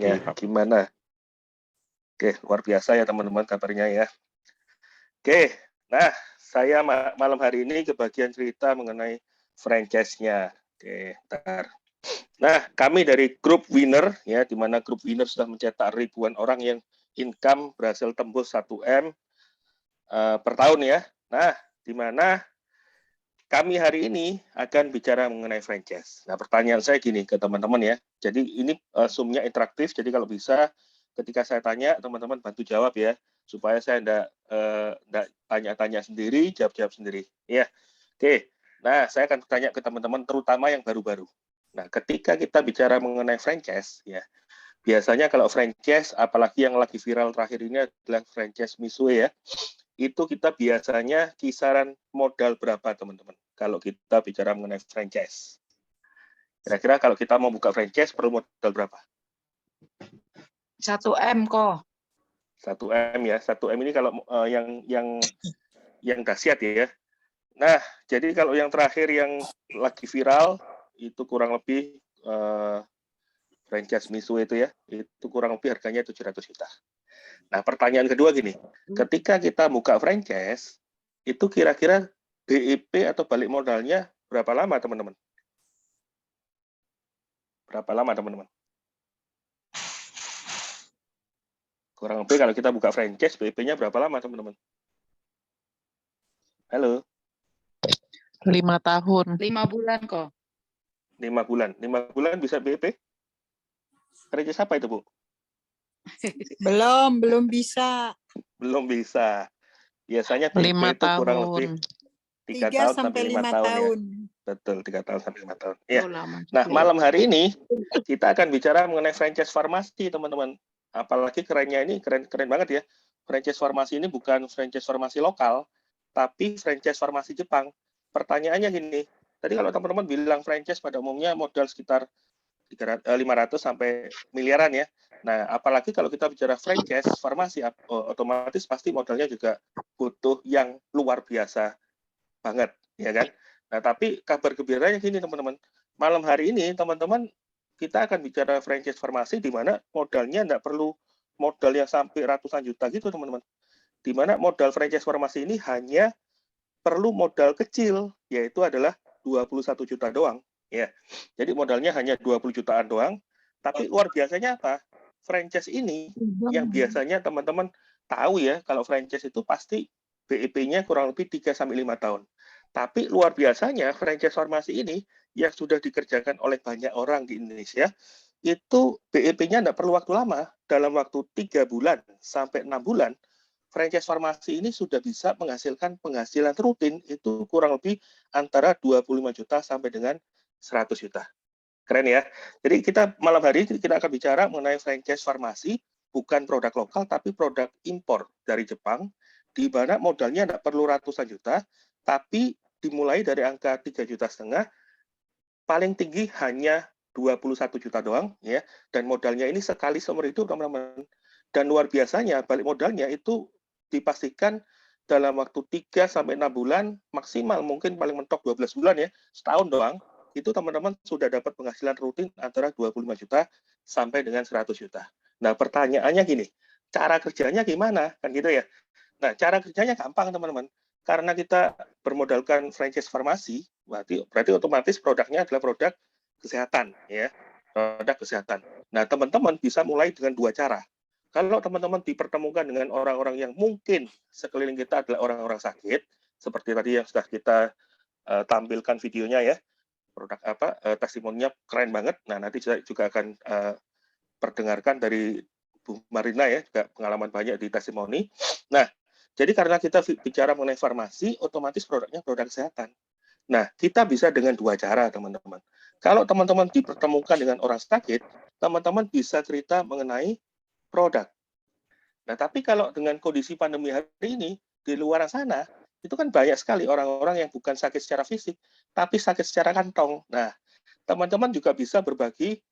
Ya, gimana? Oke, luar biasa ya teman-teman kabarnya ya. Oke, nah saya malam hari ini kebagian cerita mengenai franchise-nya. Oke, ntar. Nah, kami dari grup Winner, ya, di mana grup Winner sudah mencetak ribuan orang yang income berhasil tembus 1M per tahun ya. Nah, di mana kami hari ini akan bicara mengenai franchise. Nah, pertanyaan saya gini ke teman-teman ya. Jadi ini Zoom-nya interaktif, jadi kalau bisa ketika saya tanya, teman-teman bantu jawab ya, supaya saya enggak tanya-tanya sendiri, jawab-jawab sendiri. Ya, oke. Nah, saya akan tanya ke teman-teman, terutama yang baru-baru. Nah, ketika kita bicara mengenai franchise, ya, biasanya kalau franchise, apalagi yang lagi viral terakhir ini adalah franchise Mitsui ya, itu kita biasanya kisaran modal berapa, teman-teman? Kalau kita bicara mengenai franchise. Kira-kira kalau kita mau buka franchise, perlu modal berapa? 1M kok. 1M ya. 1M ini kalau yang dahsyat ya. Nah, jadi kalau yang terakhir yang lagi viral, itu kurang lebih franchise Mitsui itu ya, itu kurang lebih harganya 700 juta. Nah, pertanyaan kedua gini, ketika kita buka franchise, itu kira-kira BEP atau balik modalnya berapa lama, teman-teman? Berapa lama, teman-teman? Kurang lebih kalau kita buka franchise, BEP-nya berapa lama, teman-teman? Halo? 5 tahun. 5 bulan kok. 5 bulan. 5 bulan bisa BEP? Franchise apa itu, Bu? Belum bisa. Belum bisa. Biasanya 5 BEP itu kurang tahun. lebih 3 3 tahun sampai 5 tahun ya. Betul, 3 tahun sampai 5 tahun. Ya. Oh, lama Nah, juga ya. malam hari ini kita akan bicara mengenai franchise farmasi, teman-teman. Apalagi kerennya ini, keren banget ya. Franchise farmasi ini bukan franchise farmasi lokal, tapi franchise farmasi Jepang. Pertanyaannya gini, tadi kalau teman-teman bilang franchise pada umumnya modal sekitar 500 sampai miliaran ya. Nah, apalagi kalau kita bicara franchise farmasi, otomatis pasti modalnya juga butuh yang luar biasa banget, ya kan? Nah, tapi kabar gembiranya gini, teman-teman. Malam hari ini, teman-teman, kita akan bicara franchise farmasi di mana modalnya nggak perlu modal yang sampai ratusan juta gitu, teman-teman. Di mana modal franchise farmasi ini hanya perlu modal kecil, yaitu adalah 21 juta doang. Ya. Jadi modalnya hanya 20 jutaan doang, tapi luar biasanya apa? Franchise ini yang biasanya teman-teman tahu ya, kalau franchise itu pasti BEP-nya kurang lebih 3-5 tahun. Tapi luar biasanya franchise farmasi ini yang sudah dikerjakan oleh banyak orang di Indonesia, itu BEP-nya tidak perlu waktu lama. Dalam waktu 3 bulan sampai 6 bulan, franchise farmasi ini sudah bisa menghasilkan penghasilan rutin itu kurang lebih antara 25 juta sampai dengan 100 juta. Keren ya. Jadi kita malam hari ini kita akan bicara mengenai franchise farmasi, bukan produk lokal tapi produk impor dari Jepang, di mana modalnya tidak perlu ratusan juta, tapi dimulai dari angka 3,5 juta, paling tinggi hanya 21 juta doang ya, dan modalnya ini sekali seumur hidup, teman-teman. Dan luar biasanya balik modalnya itu dipastikan dalam waktu 3-6 bulan, maksimal mungkin paling mentok 12 bulan ya, setahun doang, itu teman-teman sudah dapat penghasilan rutin antara 25 juta sampai dengan 100 juta. Nah, pertanyaannya gini, cara kerjanya gimana? Kan gitu ya. Nah, cara kerjanya gampang, teman-teman. Karena kita bermodalkan franchise farmasi, berarti otomatis produknya adalah produk kesehatan, ya. Produk kesehatan. Nah, teman-teman bisa mulai dengan 2 cara. Kalau teman-teman dipertemukan dengan orang-orang yang mungkin sekeliling kita adalah orang-orang sakit, seperti tadi yang sudah kita tampilkan videonya ya, produk testimoninya keren banget. Nah, nanti saya juga akan perdengarkan dari Bu Marina ya, juga pengalaman banyak di testimoni. Nah, jadi karena kita bicara mengenai farmasi, otomatis produknya produk kesehatan. Nah, kita bisa dengan 2 cara, teman-teman. Kalau teman-teman dipertemukan dengan orang sakit, teman-teman bisa cerita mengenai produk. Nah, tapi kalau dengan kondisi pandemi hari ini, di luar sana, itu kan banyak sekali orang-orang yang bukan sakit secara fisik, tapi sakit secara kantong. Nah, teman-teman juga bisa berbagi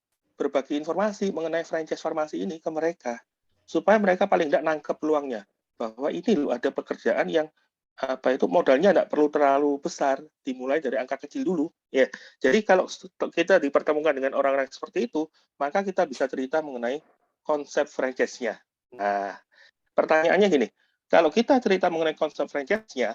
informasi mengenai franchise farmasi ini ke mereka, supaya mereka paling tidak nangkep peluangnya, bahwa ini loh ada pekerjaan yang apa itu modalnya tidak perlu terlalu besar, dimulai dari angka kecil dulu. Ya, jadi kalau kita dipertemukan dengan orang-orang seperti itu, maka kita bisa cerita mengenai konsep franchise-nya. Nah, pertanyaannya gini, kalau kita cerita mengenai konsep franchise-nya,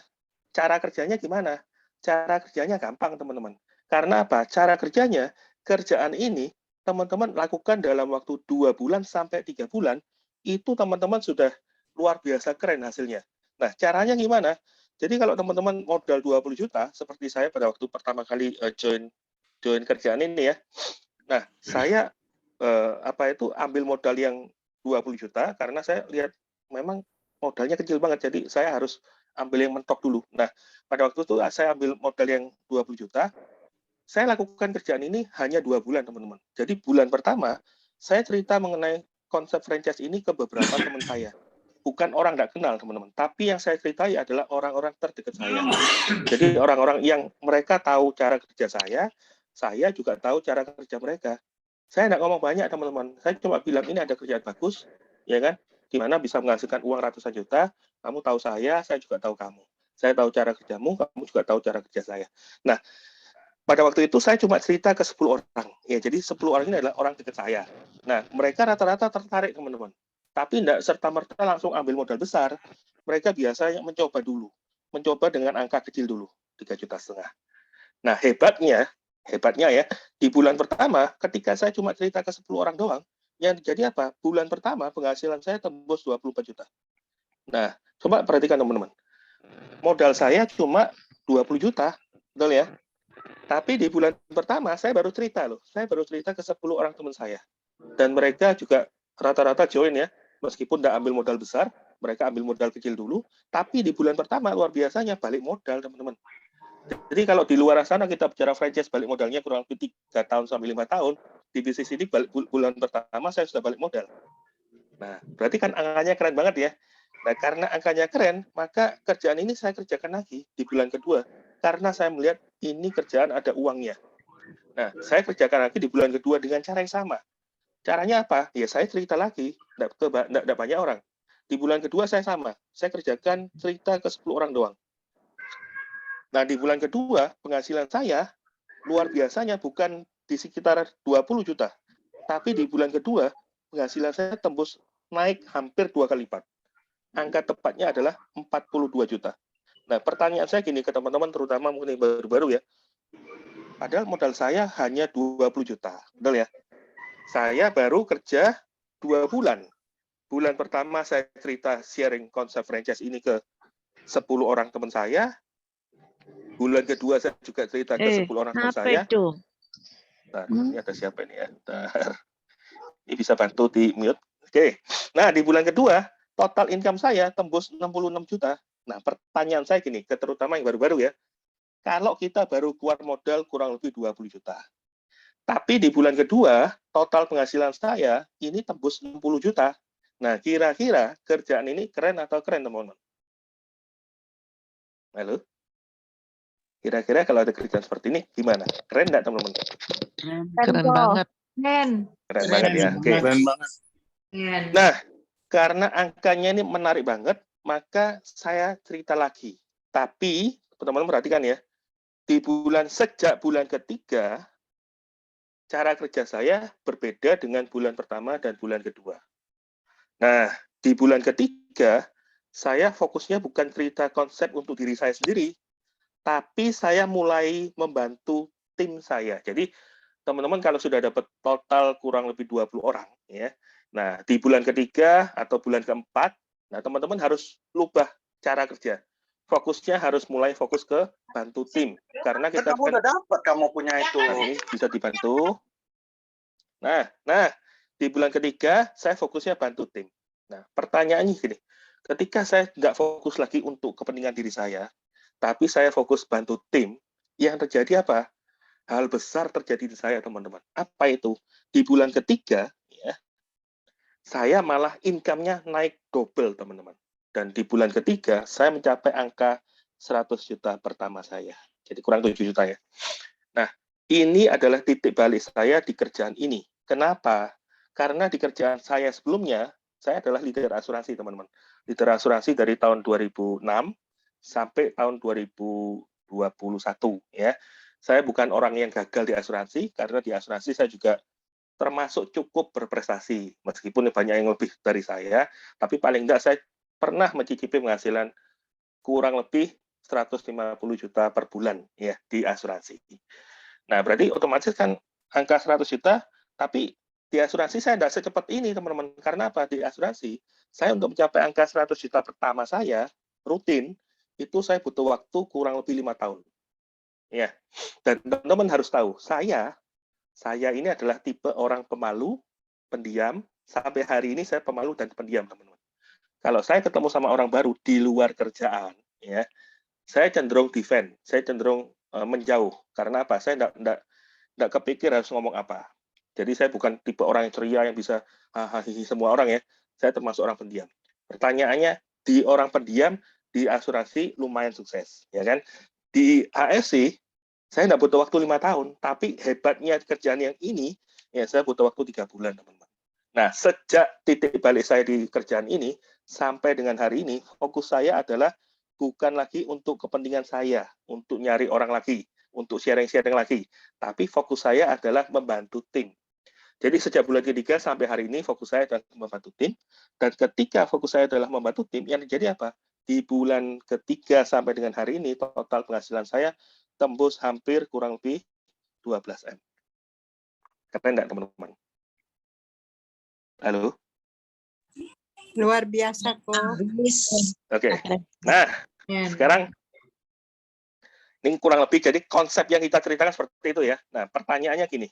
cara kerjanya gimana? Cara kerjanya gampang, teman-teman. Karena apa? Cara kerjanya, kerjaan ini teman-teman lakukan dalam waktu 2 bulan sampai 3 bulan, itu teman-teman sudah luar biasa keren hasilnya. Nah, caranya gimana? Jadi kalau teman-teman modal 20 juta, seperti saya pada waktu pertama kali join kerjaan ini ya. Nah, saya ambil modal yang 20 juta karena saya lihat memang modalnya kecil banget, jadi saya harus ambil yang mentok dulu. Nah, pada waktu itu saya ambil modal yang 20 juta, saya lakukan kerjaan ini hanya 2 bulan, teman-teman. Jadi bulan pertama, saya cerita mengenai konsep franchise ini ke beberapa teman saya. Bukan orang nggak kenal, teman-teman. Tapi yang saya ceritai adalah orang-orang terdekat saya. Jadi orang-orang yang mereka tahu cara kerja saya juga tahu cara kerja mereka. Saya nggak ngomong banyak, teman-teman. Saya cuma bilang ini ada kerjaan bagus, ya kan? Gimana bisa menghasilkan uang ratusan juta, kamu tahu saya juga tahu kamu. Saya tahu cara kerjamu, kamu juga tahu cara kerja saya. Nah, pada waktu itu saya cuma cerita ke 10 orang. Ya, jadi 10 orang ini adalah orang dekat saya. Nah, mereka rata-rata tertarik, teman-teman. Tapi tidak serta-merta langsung ambil modal besar. Mereka biasanya mencoba dulu. Mencoba dengan angka kecil dulu, 3,5 juta. Nah, hebatnya ya, di bulan pertama, ketika saya cuma cerita ke 10 orang doang, yang terjadi apa? Bulan pertama penghasilan saya tembus 24 juta. Nah, coba perhatikan teman-teman. Modal saya cuma 20 juta, betul ya? Tapi di bulan pertama saya baru cerita loh. Saya baru cerita ke 10 orang teman saya. Dan mereka juga rata-rata join ya. Meskipun tidak ambil modal besar, mereka ambil modal kecil dulu. Tapi di bulan pertama luar biasanya balik modal, teman-teman. Jadi kalau di luar sana kita bicara franchise balik modalnya kurang lebih 3 tahun sampai 5 tahun, di bisnis ini bulan pertama saya sudah balik modal. Nah, berarti kan angkanya keren banget ya. Nah, karena angkanya keren, maka kerjaan ini saya kerjakan lagi di bulan kedua. Karena saya melihat ini kerjaan ada uangnya. Nah, saya kerjakan lagi di bulan kedua dengan cara yang sama. Caranya apa? Ya, saya cerita lagi, tidak banyak orang. Di bulan kedua saya sama. Saya kerjakan cerita ke 10 orang doang. Nah, di bulan kedua, penghasilan saya luar biasanya bukan di sekitar 20 juta. Tapi di bulan kedua, penghasilan saya tembus naik hampir 2 kali lipat. Angka tepatnya adalah 42 juta. Nah, pertanyaan saya gini ke teman-teman, terutama mungkin baru-baru ya. Padahal modal saya hanya 20 juta. Betul ya? Saya baru kerja 2 bulan. Bulan pertama saya cerita sharing konsep franchise ini ke 10 orang teman saya. Bulan kedua saya juga cerita ke 10 orang teman saya. Itu? Nah, ini ada siapa ini ya? Ini bisa bantu di mute. Oke. Nah, di bulan kedua, total income saya tembus 66 juta. Nah, pertanyaan saya gini, terutama yang baru-baru ya. Kalau kita baru keluar modal kurang lebih 20 juta. Tapi di bulan kedua, total penghasilan saya ini tembus 60 juta. Nah, kira-kira kerjaan ini keren atau keren, teman-teman? Halo? Kira-kira kalau ada kerjaan seperti ini, gimana? Keren nggak, teman-teman? Keren banget. Keren banget ya. Oke. Keren banget. Nah, karena angkanya ini menarik banget, maka saya cerita lagi. Tapi, teman-teman perhatikan ya, sejak bulan ketiga, cara kerja saya berbeda dengan bulan pertama dan bulan kedua. Nah, di bulan ketiga, saya fokusnya bukan cerita konsep untuk diri saya sendiri, tapi saya mulai membantu tim saya. Jadi, teman-teman kalau sudah dapat total kurang lebih 20 orang, ya. Nah, di bulan ketiga atau bulan keempat, nah teman-teman harus ubah cara kerja. Fokusnya harus mulai fokus ke bantu tim. Karena kita kamu udah dapat, kamu punya itu. Nah, ini bisa dibantu. Nah, di bulan ketiga, saya fokusnya bantu tim. Nah, pertanyaannya gini, ketika saya nggak fokus lagi untuk kepentingan diri saya, tapi saya fokus bantu tim, yang terjadi apa? Hal besar terjadi di saya, teman-teman. Apa itu? Di bulan ketiga, ya, saya malah income-nya naik double, teman-teman. Dan di bulan ketiga, saya mencapai angka 100 juta pertama saya. Jadi kurang 7 juta ya. Nah, ini adalah titik balik saya di kerjaan ini. Kenapa? Karena di kerjaan saya sebelumnya, saya adalah leader asuransi, teman-teman. Leader asuransi dari tahun 2006 sampai tahun 2021 ya. Saya bukan orang yang gagal di asuransi, karena di asuransi saya juga termasuk cukup berprestasi, meskipun banyak yang lebih dari saya, tapi paling enggak saya pernah mencicipi penghasilan kurang lebih 150 juta per bulan ya di asuransi. Nah, berarti otomatis kan angka 100 juta, tapi di asuransi saya tidak secepat ini, teman-teman. Karena apa? Di asuransi, saya untuk mencapai angka 100 juta pertama saya, rutin, itu saya butuh waktu kurang lebih 5 tahun. Ya, dan teman-teman harus tahu, saya ini adalah tipe orang pemalu, pendiam. Sampai hari ini saya pemalu dan pendiam, teman-teman. Kalau saya ketemu sama orang baru di luar kerjaan, ya, saya cenderung defend, saya cenderung menjauh. Karena apa? Saya tidak kepikir harus ngomong apa. Jadi saya bukan tipe orang yang ceria yang bisa hahaha semua orang ya. Saya termasuk orang pendiam. Pertanyaannya, di orang pendiam di asuransi lumayan sukses, ya kan? Di AFC saya tidak butuh waktu 5 tahun, tapi hebatnya kerjaan yang ini, ya saya butuh waktu 3 bulan, teman-teman. Nah, sejak titik balik saya di kerjaan ini, sampai dengan hari ini, fokus saya adalah bukan lagi untuk kepentingan saya, untuk nyari orang lagi, untuk sharing-sharing lagi, tapi fokus saya adalah membantu tim. Jadi sejak bulan ketiga sampai hari ini, fokus saya adalah membantu tim, dan ketika fokus saya adalah membantu tim, yang terjadi apa? Di bulan ketiga sampai dengan hari ini, total penghasilan saya tembus hampir kurang lebih 12 M. Keren enggak, teman-teman? Halo? Luar biasa kok. Oke. Nah, sekarang ini kurang lebih jadi konsep yang kita ceritakan seperti itu ya. Nah, pertanyaannya gini.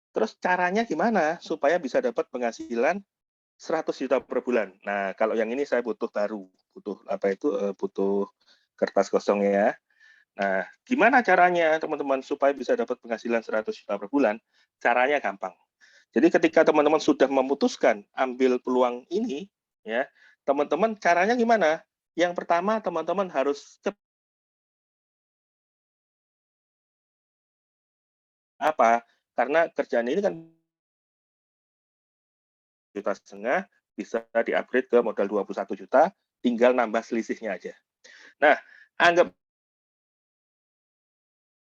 Terus caranya gimana supaya bisa dapat penghasilan 100 juta per bulan? Nah, kalau yang ini saya butuh baru, butuh apa itu? Butuh kertas kosong ya. Nah, gimana caranya teman-teman supaya bisa dapat penghasilan 100 juta per bulan? Caranya gampang. Jadi ketika teman-teman sudah memutuskan ambil peluang ini, ya, teman-teman caranya gimana? Yang pertama, teman-teman harus apa? Karena kerjaan ini kan 1,5 juta bisa di-upgrade ke modal 21 juta, tinggal nambah selisihnya aja. Nah, anggap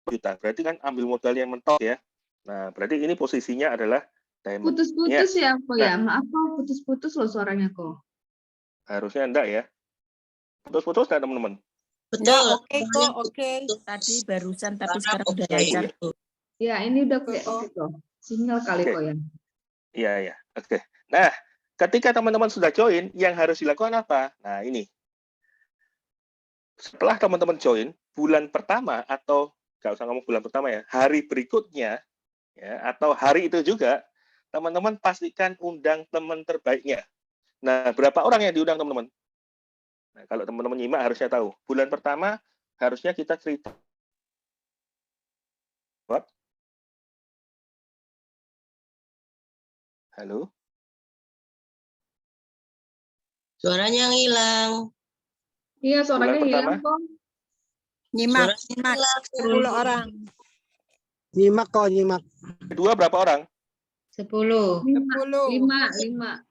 juta, berarti kan ambil modal yang mentok ya. Nah, berarti ini posisinya adalah diamond. Putus-putus ya, kok Nah, ya? Maaf kok, putus-putus loh suaranya kok. harusnya enggak ya. Putus-putus enggak, teman-teman? Enggak, oke kok, oke. Tadi barusan, tapi sekarang udah lancar tuh. Ya, ini udah kayak oke kok. Sinyal kali Oke. kok ya. Iya, ya. Oke. Nah, ketika teman-teman sudah join, yang harus dilakukan apa? Nah, ini. Setelah teman-teman join, bulan pertama atau nggak usah ngomong bulan pertama ya, hari berikutnya, ya, atau hari itu juga, teman-teman pastikan undang teman terbaiknya. Nah, berapa orang yang diundang, teman-teman? Nah, kalau teman-teman nyimak harusnya tahu. Bulan pertama harusnya kita cerita. Halo? Suaranya hilang. Iya, suaranya Bulan hilang pertama? kok. Nyimak, Suaranya nyimak. hilang. 10 orang. Nyimak kok, nyimak. Kedua berapa orang? 10. 10. 5.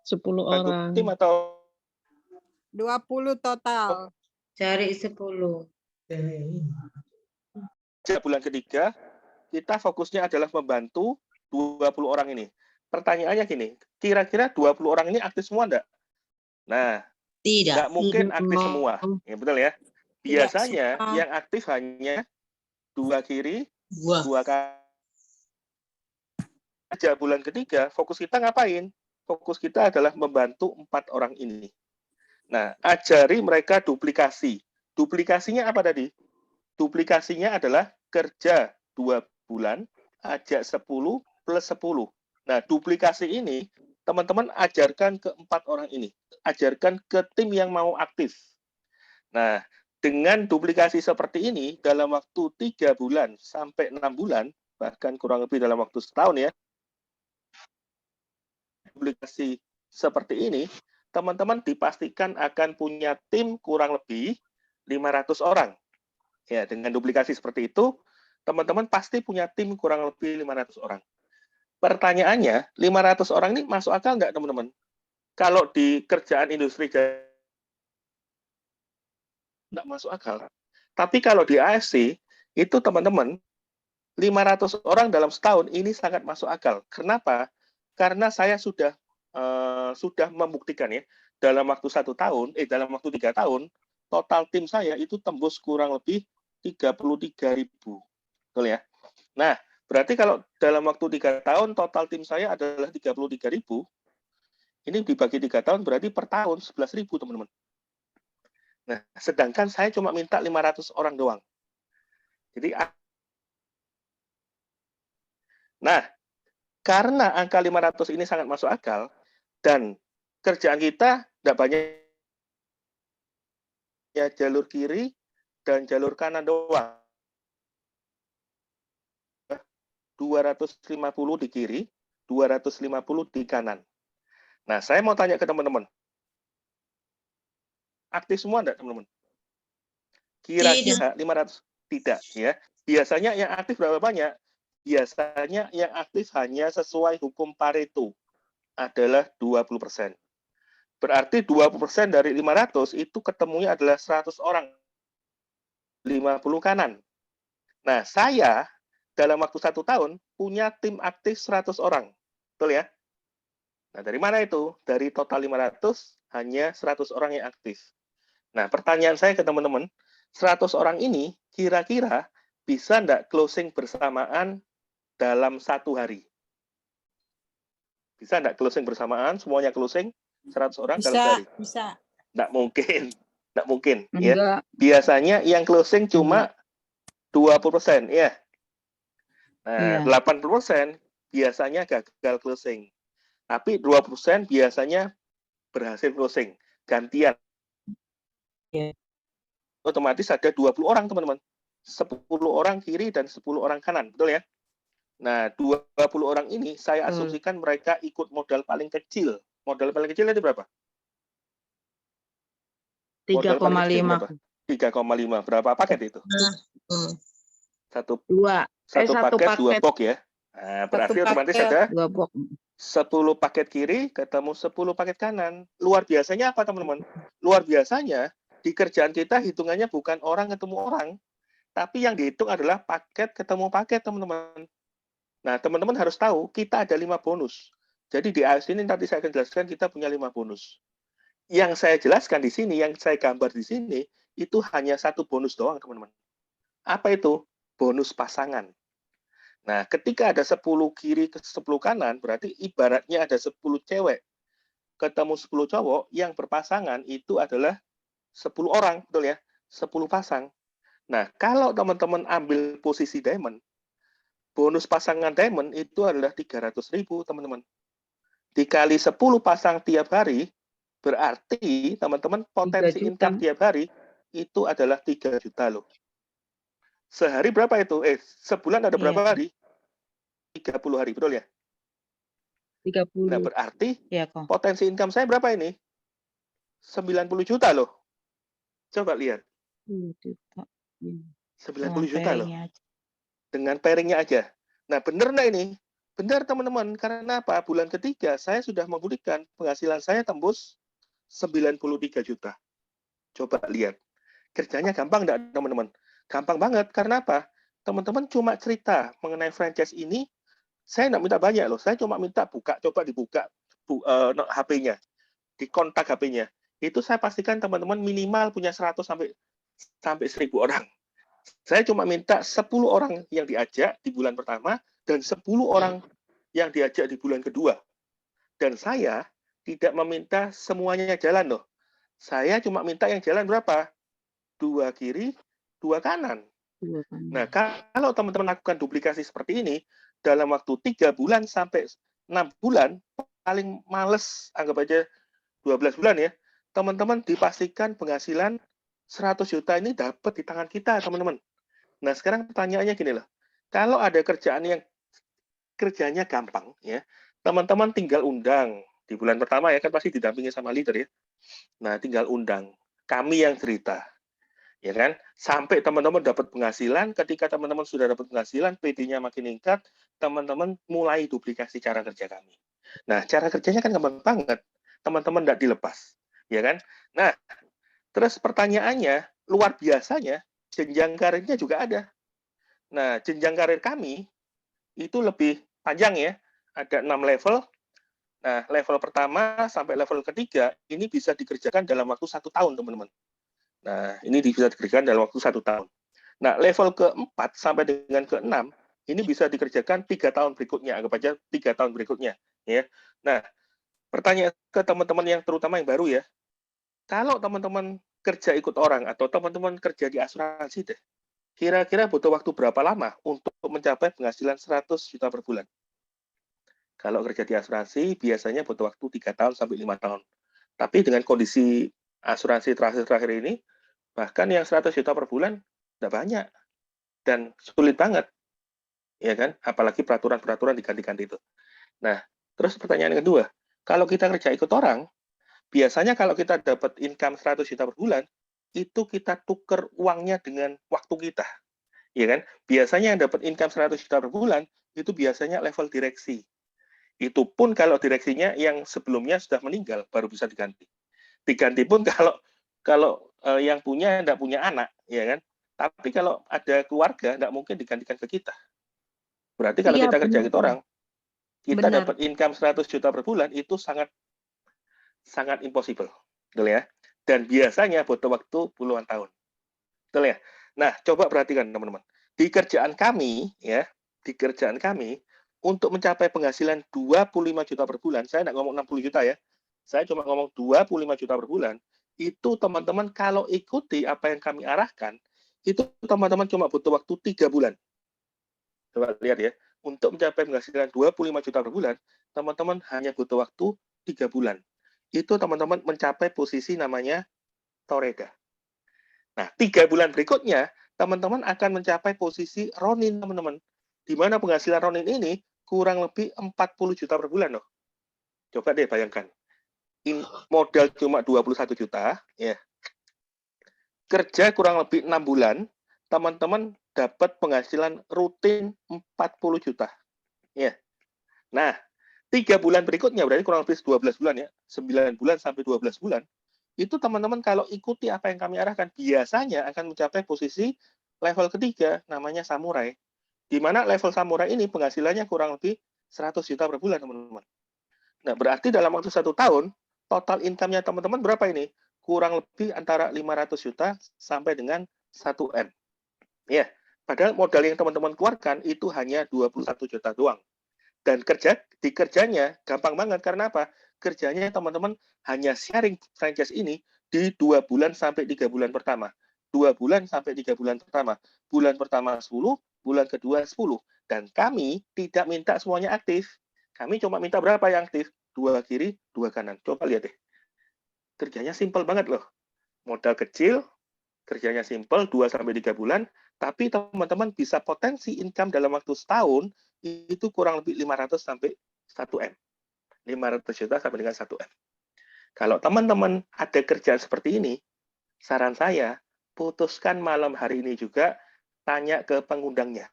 10 Satu orang. tim atau 20 total. Cari 10. bulan ketiga, kita fokusnya adalah membantu 20 orang ini. Pertanyaannya gini, kira-kira 20 orang ini aktif semua enggak? Nah, Tidak. nggak mungkin aktif semua. Ya, betul ya? Biasanya semua. yang aktif hanya 2 kiri, Wah. 2 kanan. Sejak bulan ketiga, fokus kita ngapain? Fokus kita adalah membantu 4 orang ini. Nah, ajari mereka duplikasi. Duplikasinya apa tadi? Duplikasinya adalah kerja 2 bulan, ajak 10 plus 10. Nah, duplikasi ini teman-teman ajarkan ke 4 orang ini. Ajarkan ke tim yang mau aktif. Nah, dengan duplikasi seperti ini, dalam waktu 3 bulan sampai 6 bulan, bahkan kurang lebih dalam waktu setahun ya, duplikasi seperti ini, teman-teman dipastikan akan punya tim kurang lebih 500 orang. Ya, dengan duplikasi seperti itu, teman-teman pasti punya tim kurang lebih 500 orang. Pertanyaannya, 500 orang ini masuk akal nggak, teman-teman? Kalau di kerjaan industri enggak masuk akal. Tapi kalau di AFC, itu teman-teman, 500 orang dalam setahun ini sangat masuk akal. Kenapa? Karena saya sudah membuktikan ya, dalam waktu 1 tahun, dalam waktu 3 tahun, total tim saya itu tembus kurang lebih 33.000. Betul ya? Nah, berarti kalau dalam waktu 3 tahun, total tim saya adalah 33.000, ini dibagi 3 tahun, berarti per tahun 11.000, teman-teman. Nah, sedangkan saya cuma minta 500 orang doang. Jadi, nah, karena angka 500 ini sangat masuk akal, dan kerjaan kita tidak banyak ya jalur kiri dan jalur kanan doang. 250 di kiri, 250 di kanan. Nah, saya mau tanya ke teman-teman. Aktif semua enggak, teman-teman? Kira-kira 500? Tidak, ya. Biasanya yang aktif berapa banyak? Biasanya yang aktif hanya sesuai hukum Pareto, adalah 20%. Berarti 20% dari 500 itu ketemunya adalah 100 orang. 50 kanan. Nah, saya dalam waktu 1 tahun punya tim aktif 100 orang. Betul ya? Nah, dari mana itu? Dari total 500, hanya 100 orang yang aktif. Nah, pertanyaan saya ke teman-teman, 100 orang ini kira-kira bisa enggak closing bersamaan dalam 1 hari? Bisa enggak closing bersamaan, semuanya closing, 100 orang dalam sehari? Bisa. Enggak mungkin. Enggak mungkin. Ya. Enggak. Biasanya yang closing cuma 20%. Ya. Nah, 80% biasanya gagal closing. Tapi 20% biasanya berhasil closing. Gantian. Otomatis ada 20 orang, teman-teman. 10 orang kiri dan 10 orang kanan. Betul ya? Nah, 20 orang ini saya asumsikan mereka ikut modal paling kecil. Modal paling kecil itu berapa? 3,5. 3,5. Berapa paket itu? Satu paket, 2 box ya. Nah, berarti otomatis ada 2 box. 10 paket kiri ketemu 10 paket kanan. Luar biasanya apa, teman-teman? Luar biasanya, di kerjaan kita hitungannya bukan orang ketemu orang, tapi yang dihitung adalah paket ketemu paket, teman-teman. Nah, teman-teman harus tahu, kita ada 5 bonus. Jadi di AS ini nanti saya akan jelaskan kita punya 5 bonus. Yang saya jelaskan di sini, yang saya gambar di sini, itu hanya 1 bonus doang, teman-teman. Apa itu? Bonus pasangan. Nah, ketika ada 10 kiri ke 10 kanan, berarti ibaratnya ada 10 cewek ketemu 10 cowok yang berpasangan itu adalah 10 orang, betul ya? 10 pasang. Nah, kalau teman-teman ambil posisi diamond, bonus pasangan diamond itu adalah 300.000, teman-teman. Dikali 10 pasang tiap hari, berarti teman-teman potensi income tiap hari itu adalah 3 juta loh. Sehari berapa itu? Sebulan ada berapa hari? 30 hari, betul ya? 30. Nah, berarti Ya, kok. potensi income saya berapa ini? 90 juta loh. Coba lihat. 90 juta loh. Dengan pairingnya aja. Nah, benar nggak ini? Benar, teman-teman. Karena apa? Bulan ketiga, saya sudah membuktikan penghasilan saya tembus 93 juta. Coba lihat. Kerjanya gampang nggak, teman-teman? Gampang banget. Karena apa? Teman-teman cuma cerita mengenai franchise ini, saya nggak minta banyak loh. Saya cuma minta coba dibuka HP-nya. Dikontak HP-nya. Itu saya pastikan teman-teman minimal punya 100 sampai 1.000 orang. Saya cuma minta 10 orang yang diajak di bulan pertama dan 10 orang yang diajak di bulan kedua. Dan saya tidak meminta semuanya jalan loh. Saya cuma minta yang jalan berapa? 2 kiri, 2 kanan. Nah, kalau teman-teman lakukan duplikasi seperti ini, dalam waktu 3 bulan sampai 6 bulan, paling males, anggap aja 12 bulan ya, teman-teman dipastikan penghasilan 100 juta ini dapat di tangan kita, teman-teman. Nah, sekarang pertanyaannya gini loh. Kalau ada kerjaan yang kerjanya gampang, ya, teman-teman tinggal undang. Di bulan pertama ya, kan pasti didampingi sama leader ya. Nah, tinggal undang. Kami yang cerita. Ya kan? Sampai teman-teman dapat penghasilan, ketika teman-teman sudah dapat penghasilan, PD-nya makin meningkat, teman-teman mulai duplikasi cara kerja kami. Nah, cara kerjanya kan gampang banget. Teman-teman tidak dilepas. Ya kan? Nah, terus pertanyaannya, luar biasanya, jenjang karirnya juga ada. Nah, jenjang karir kami itu lebih panjang ya, ada 6 level. Nah, level pertama sampai level ketiga ini bisa dikerjakan dalam waktu 1 tahun, teman-teman. Nah, ini bisa dikerjakan dalam waktu 1 tahun. Nah, level keempat sampai dengan keenam ini bisa dikerjakan 3 tahun berikutnya, anggap aja 3 tahun berikutnya, ya. Nah, pertanyaan ke teman-teman yang terutama yang baru ya, kalau teman-teman kerja ikut orang atau teman-teman kerja di asuransi deh, kira-kira butuh waktu berapa lama untuk mencapai penghasilan 100 juta per bulan? Kalau kerja di asuransi, biasanya butuh waktu 3 tahun sampai 5 tahun. Tapi dengan kondisi asuransi terakhir-terakhir ini, bahkan yang 100 juta per bulan, tidak banyak. Dan sulit banget. Ya kan? Apalagi peraturan-peraturan diganti-ganti itu. Nah, terus pertanyaan yang kedua, kalau kita kerja ikut orang, biasanya kalau kita dapat income 100 juta per bulan, itu kita tuker uangnya dengan waktu kita. Ya kan? Biasanya yang dapat income 100 juta per bulan, itu biasanya level direksi. Itu pun kalau direksinya yang sebelumnya sudah meninggal, baru bisa diganti. Diganti pun kalau yang punya tidak punya anak, ya kan? Tapi kalau ada keluarga, tidak mungkin digantikan ke kita. Berarti kalau Iya, kita kerja benar. gitu orang, kita Benar. dapat income 100 juta per bulan, itu sangat impossible. Betul ya? Dan biasanya butuh waktu puluhan tahun. Betul ya? Nah, coba perhatikan teman-teman. Di kerjaan kami, ya, di kerjaan kami, untuk mencapai penghasilan 25 juta per bulan, saya tidak ngomong 60 juta ya, saya cuma ngomong 25 juta per bulan, itu teman-teman kalau ikuti apa yang kami arahkan, itu teman-teman cuma butuh waktu 3 bulan. Coba lihat ya, untuk mencapai penghasilan 25 juta per bulan, teman-teman hanya butuh waktu 3 bulan. Itu teman-teman mencapai posisi namanya Toreda. Nah, 3 bulan berikutnya, teman-teman akan mencapai posisi Ronin, teman-teman. Di mana penghasilan Ronin ini kurang lebih 40 juta per bulan loh. Coba deh bayangkan. Modal cuma 21 juta, ya. Kerja kurang lebih 6 bulan, teman-teman dapat penghasilan rutin 40 juta. Ya. Nah, 3 bulan berikutnya, berarti kurang lebih 12 bulan ya, 9 bulan sampai 12 bulan, itu teman-teman kalau ikuti apa yang kami arahkan, biasanya akan mencapai posisi level ketiga, namanya samurai. Di mana level samurai ini penghasilannya kurang lebih 100 juta per bulan, teman-teman. Nah, berarti dalam waktu 1 tahun, total income-nya teman-teman berapa ini? Kurang lebih antara 500 juta sampai dengan 1 M. Ya, padahal modal yang teman-teman keluarkan itu hanya 21 juta doang. Dan di kerjanya gampang banget, karena apa? Kerjanya teman-teman hanya sharing franchise ini di 2 bulan sampai 3 bulan pertama. 2 bulan sampai 3 bulan pertama. Bulan pertama 10, bulan kedua 10. Dan kami tidak minta semuanya aktif. Kami cuma minta berapa yang aktif? 2 kiri, 2 kanan. Coba lihat deh. Kerjanya simple banget loh. Modal kecil, kerjanya simple 2 sampai 3 bulan, tapi teman-teman bisa potensi income dalam waktu setahun itu kurang lebih 500 sampai 1 M. 500 juta sampai dengan 1 M. Kalau teman-teman ada kerjaan seperti ini, saran saya, putuskan malam hari ini juga, tanya ke pengundangnya.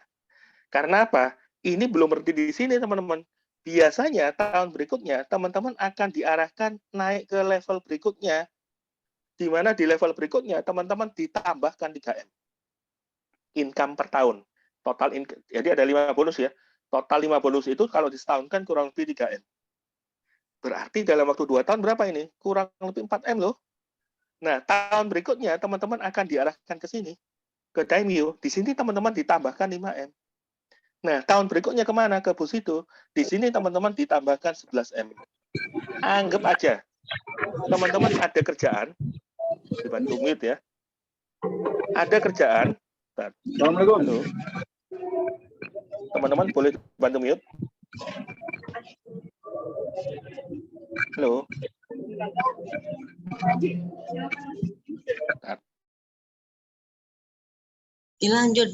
Karena apa? Ini belum berhenti di sini, teman-teman. Biasanya tahun berikutnya, teman-teman akan diarahkan naik ke level berikutnya, di mana di level berikutnya, teman-teman ditambahkan 3 M. Income per tahun. Total income, jadi ada 5 bonus ya. Total 5 bonus itu kalau disetahunkan kurang lebih 3 M. Berarti dalam waktu 2 tahun berapa ini? Kurang lebih 4 M loh. Nah, tahun berikutnya teman-teman akan diarahkan ke sini, ke Daimyo. Di sini teman-teman ditambahkan 5 M. Nah, tahun berikutnya kemana? Ke Bushido. Di sini teman-teman ditambahkan 11 M. Anggap aja, teman-teman ada kerjaan, dibantu mute ya. Ada kerjaan. Assalamualaikum. Halo. Teman-teman boleh bantu mute? Halo. Dilanjut.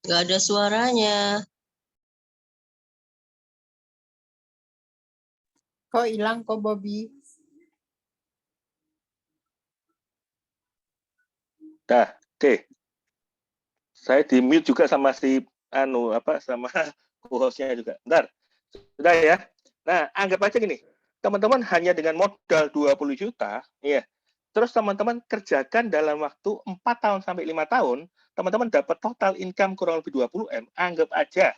Nggak ada suaranya. Kok hilang kok, Bobby? Dah, oke. Saya di-mute juga sama sama co-host-nya juga. Bentar. Sudah ya. Nah, anggap aja gini. Teman-teman hanya dengan modal 20 juta, ya. Terus teman-teman kerjakan dalam waktu 4 tahun sampai 5 tahun, teman-teman dapat total income kurang lebih 20 M. Anggap aja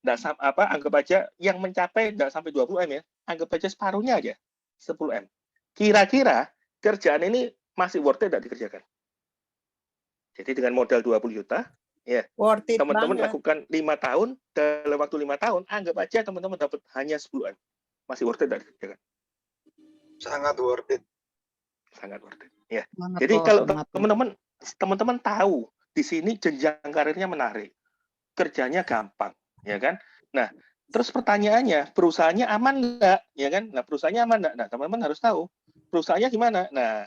anggap aja yang mencapai enggak sampai 20 M ya. Anggap aja separuhnya aja. 10 M. Kira-kira kerjaan ini masih worth it enggak dikerjakan? Jadi dengan modal 20 juta, ya, Worth it teman-teman banget. lakukan 5 tahun, dalam waktu 5 tahun, anggap aja teman-teman dapat hanya 10 M. Masih worth it enggak dikerjakan? Sangat worth it. Sangat worth it. Ya. Banget Jadi kok, kalau banget. teman-teman tahu di sini jenjang karirnya menarik, kerjanya gampang, ya kan? Nah, terus pertanyaannya, perusahaannya aman enggak, ya kan? Nah, perusahaannya aman enggak? Nah, teman-teman harus tahu perusahaannya gimana. Nah,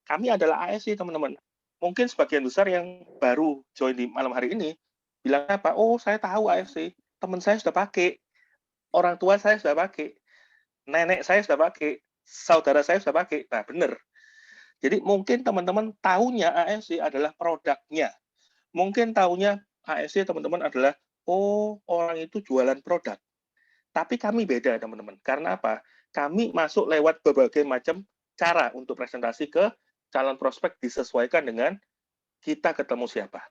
kami adalah ASC, teman-teman. Mungkin sebagian besar yang baru join di malam hari ini bilang apa? Oh, saya tahu AFC. Teman saya sudah pakai, orang tua saya sudah pakai, nenek saya sudah pakai, saudara saya sudah pakai. Nah, benar. Jadi mungkin teman-teman tahunya AFC adalah produknya. Mungkin tahunya AFC teman-teman adalah, oh, orang itu jualan produk. Tapi kami beda, teman-teman. Karena apa? Kami masuk lewat berbagai macam cara untuk presentasi ke calon prospek disesuaikan dengan kita ketemu siapa.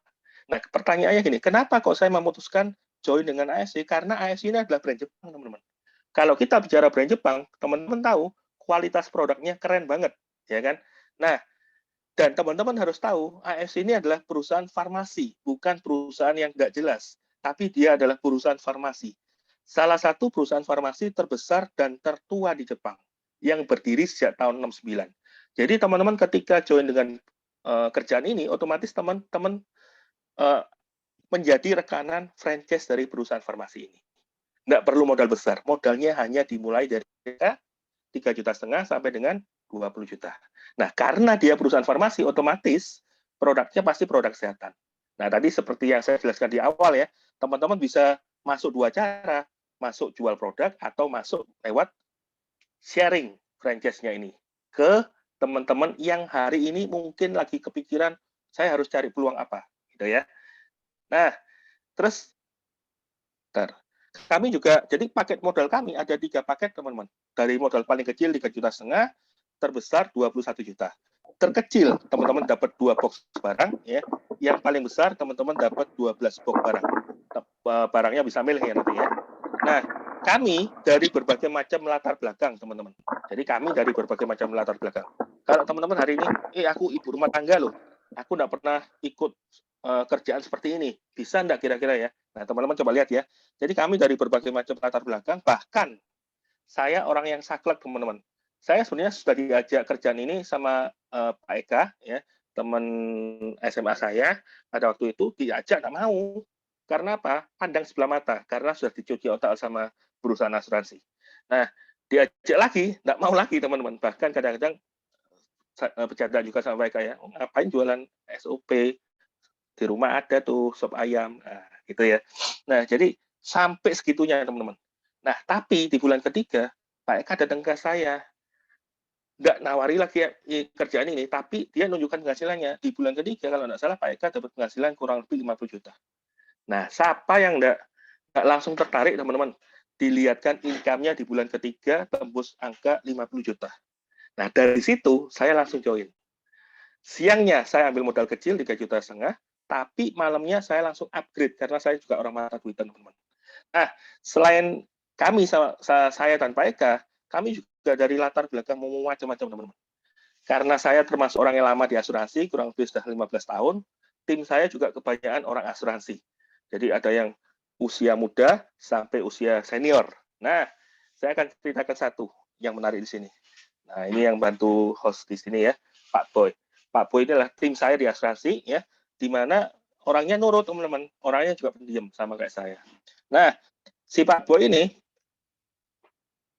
Nah, pertanyaannya gini, kenapa kok saya memutuskan join dengan ASC? Karena ASC ini adalah brand Jepang, teman-teman. Kalau kita bicara brand Jepang, teman-teman tahu kualitas produknya keren banget, ya kan? Nah, dan teman-teman harus tahu, ASC ini adalah perusahaan farmasi, bukan perusahaan yang nggak jelas, tapi dia adalah perusahaan farmasi. Salah satu perusahaan farmasi terbesar dan tertua di Jepang, yang berdiri sejak tahun 69. Jadi teman-teman ketika join dengan kerjaan ini, otomatis teman-teman menjadi rekanan franchise dari perusahaan farmasi ini. Nggak perlu modal besar, modalnya hanya dimulai dari 3,5 juta sampai dengan 20 juta. Nah, karena dia perusahaan farmasi, otomatis produknya pasti produk kesehatan. Nah, tadi seperti yang saya jelaskan di awal ya, teman-teman bisa masuk 2 cara, masuk jual produk atau masuk lewat sharing franchise-nya ini ke teman-teman yang hari ini mungkin lagi kepikiran, saya harus cari peluang apa, gitu ya. Nah, terus, kami juga, jadi paket modal kami ada 3 paket, teman-teman. Dari modal paling kecil 3,5 juta, terbesar 21 juta. Terkecil, teman-teman dapat 2 box barang, ya. Yang paling besar, teman-teman dapat 12 box barang. Barangnya bisa milih ya nanti ya. Nah, kami dari berbagai macam latar belakang, teman-teman. Jadi kami dari berbagai macam latar belakang. Kalau teman-teman hari ini, aku ibu rumah tangga loh, aku nggak pernah ikut kerjaan seperti ini, bisa nggak kira-kira ya? Nah, teman-teman coba lihat ya. Jadi kami dari berbagai macam latar belakang, bahkan saya orang yang saklek, teman-teman. Saya sebenarnya sudah diajak kerjaan ini sama Pak Eka, ya, teman SMA saya, pada waktu itu diajak nggak mau. Karena apa? Pandang sebelah mata, karena sudah dicuci otak sama perusahaan asuransi. Nah, diajak lagi, nggak mau lagi, teman-teman. Bahkan kadang-kadang bercanda juga sama mereka ya, ngapain jualan SOP, di rumah ada tuh sop ayam, nah, gitu ya. Nah, jadi sampai segitunya, teman-teman. Nah, tapi di bulan ketiga, Pak Eka datang ke saya, nggak nawari lagi kerjaan ini, tapi dia nunjukkan penghasilannya. Di bulan ketiga, kalau nggak salah, Pak Eka dapat penghasilan kurang lebih 50 juta. Nah, siapa yang nggak langsung tertarik, teman-teman? Dilihatkan income-nya di bulan ketiga tembus angka 50 juta. Nah, dari situ saya langsung join. Siangnya saya ambil modal kecil 3,5 juta, tapi malamnya saya langsung upgrade karena saya juga orang mata duitan, teman-teman. Nah, selain kami saya dan Pak Eka, kami juga dari latar belakang macam-macam, teman-teman. Karena saya termasuk orang yang lama di asuransi, kurang lebih sudah 15 tahun, tim saya juga kebanyakan orang asuransi. Jadi ada yang usia muda sampai usia senior. Nah, saya akan ceritakan satu yang menarik di sini. Nah, ini yang bantu host di sini ya, Pak Boy. Pak Boy ini adalah tim saya di asuransi ya, di mana orangnya nurut, teman-teman. Orangnya juga pendiam sama kayak saya. Nah, si Pak Boy ini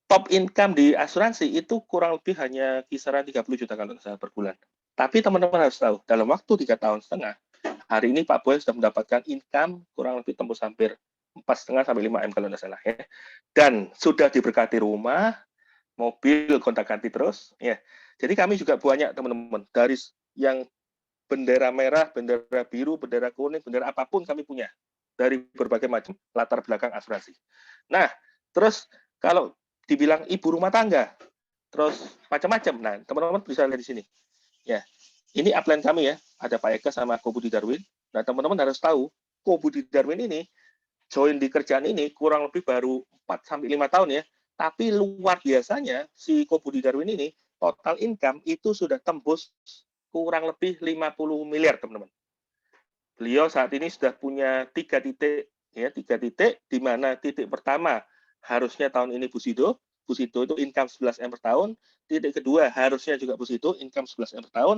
top income di asuransi itu kurang lebih hanya kisaran 30 juta kalau saya per bulan. Tapi teman-teman harus tahu, dalam waktu 3,5 tahun, hari ini Pak Boy sudah mendapatkan income kurang lebih tembus hampir 4,5 sampai 5 M kalau tidak salah ya. Dan sudah diberkati rumah, mobil kontak-ganti terus ya. Jadi kami juga banyak, teman-teman, dari yang bendera merah, bendera biru, bendera kuning, bendera apapun kami punya dari berbagai macam latar belakang asuransi. Nah, terus kalau dibilang ibu rumah tangga, terus macam-macam. Nah, teman-teman bisa lihat di sini. Ya, ini upline kami ya, ada Pak Eka sama Ko Budi Darwin. Nah, teman-teman harus tahu, Ko Budi Darwin ini join di kerjaan ini kurang lebih baru 4 sampai 5 tahun ya. Tapi luar biasanya si Ko Budi Darwin ini total income itu sudah tembus kurang lebih 50 miliar, teman-teman. Beliau saat ini sudah punya 3 titik ya, 3 titik di mana titik pertama harusnya tahun ini Busido itu income 11 M per tahun. Titik kedua harusnya juga Busido, income 11 M per tahun.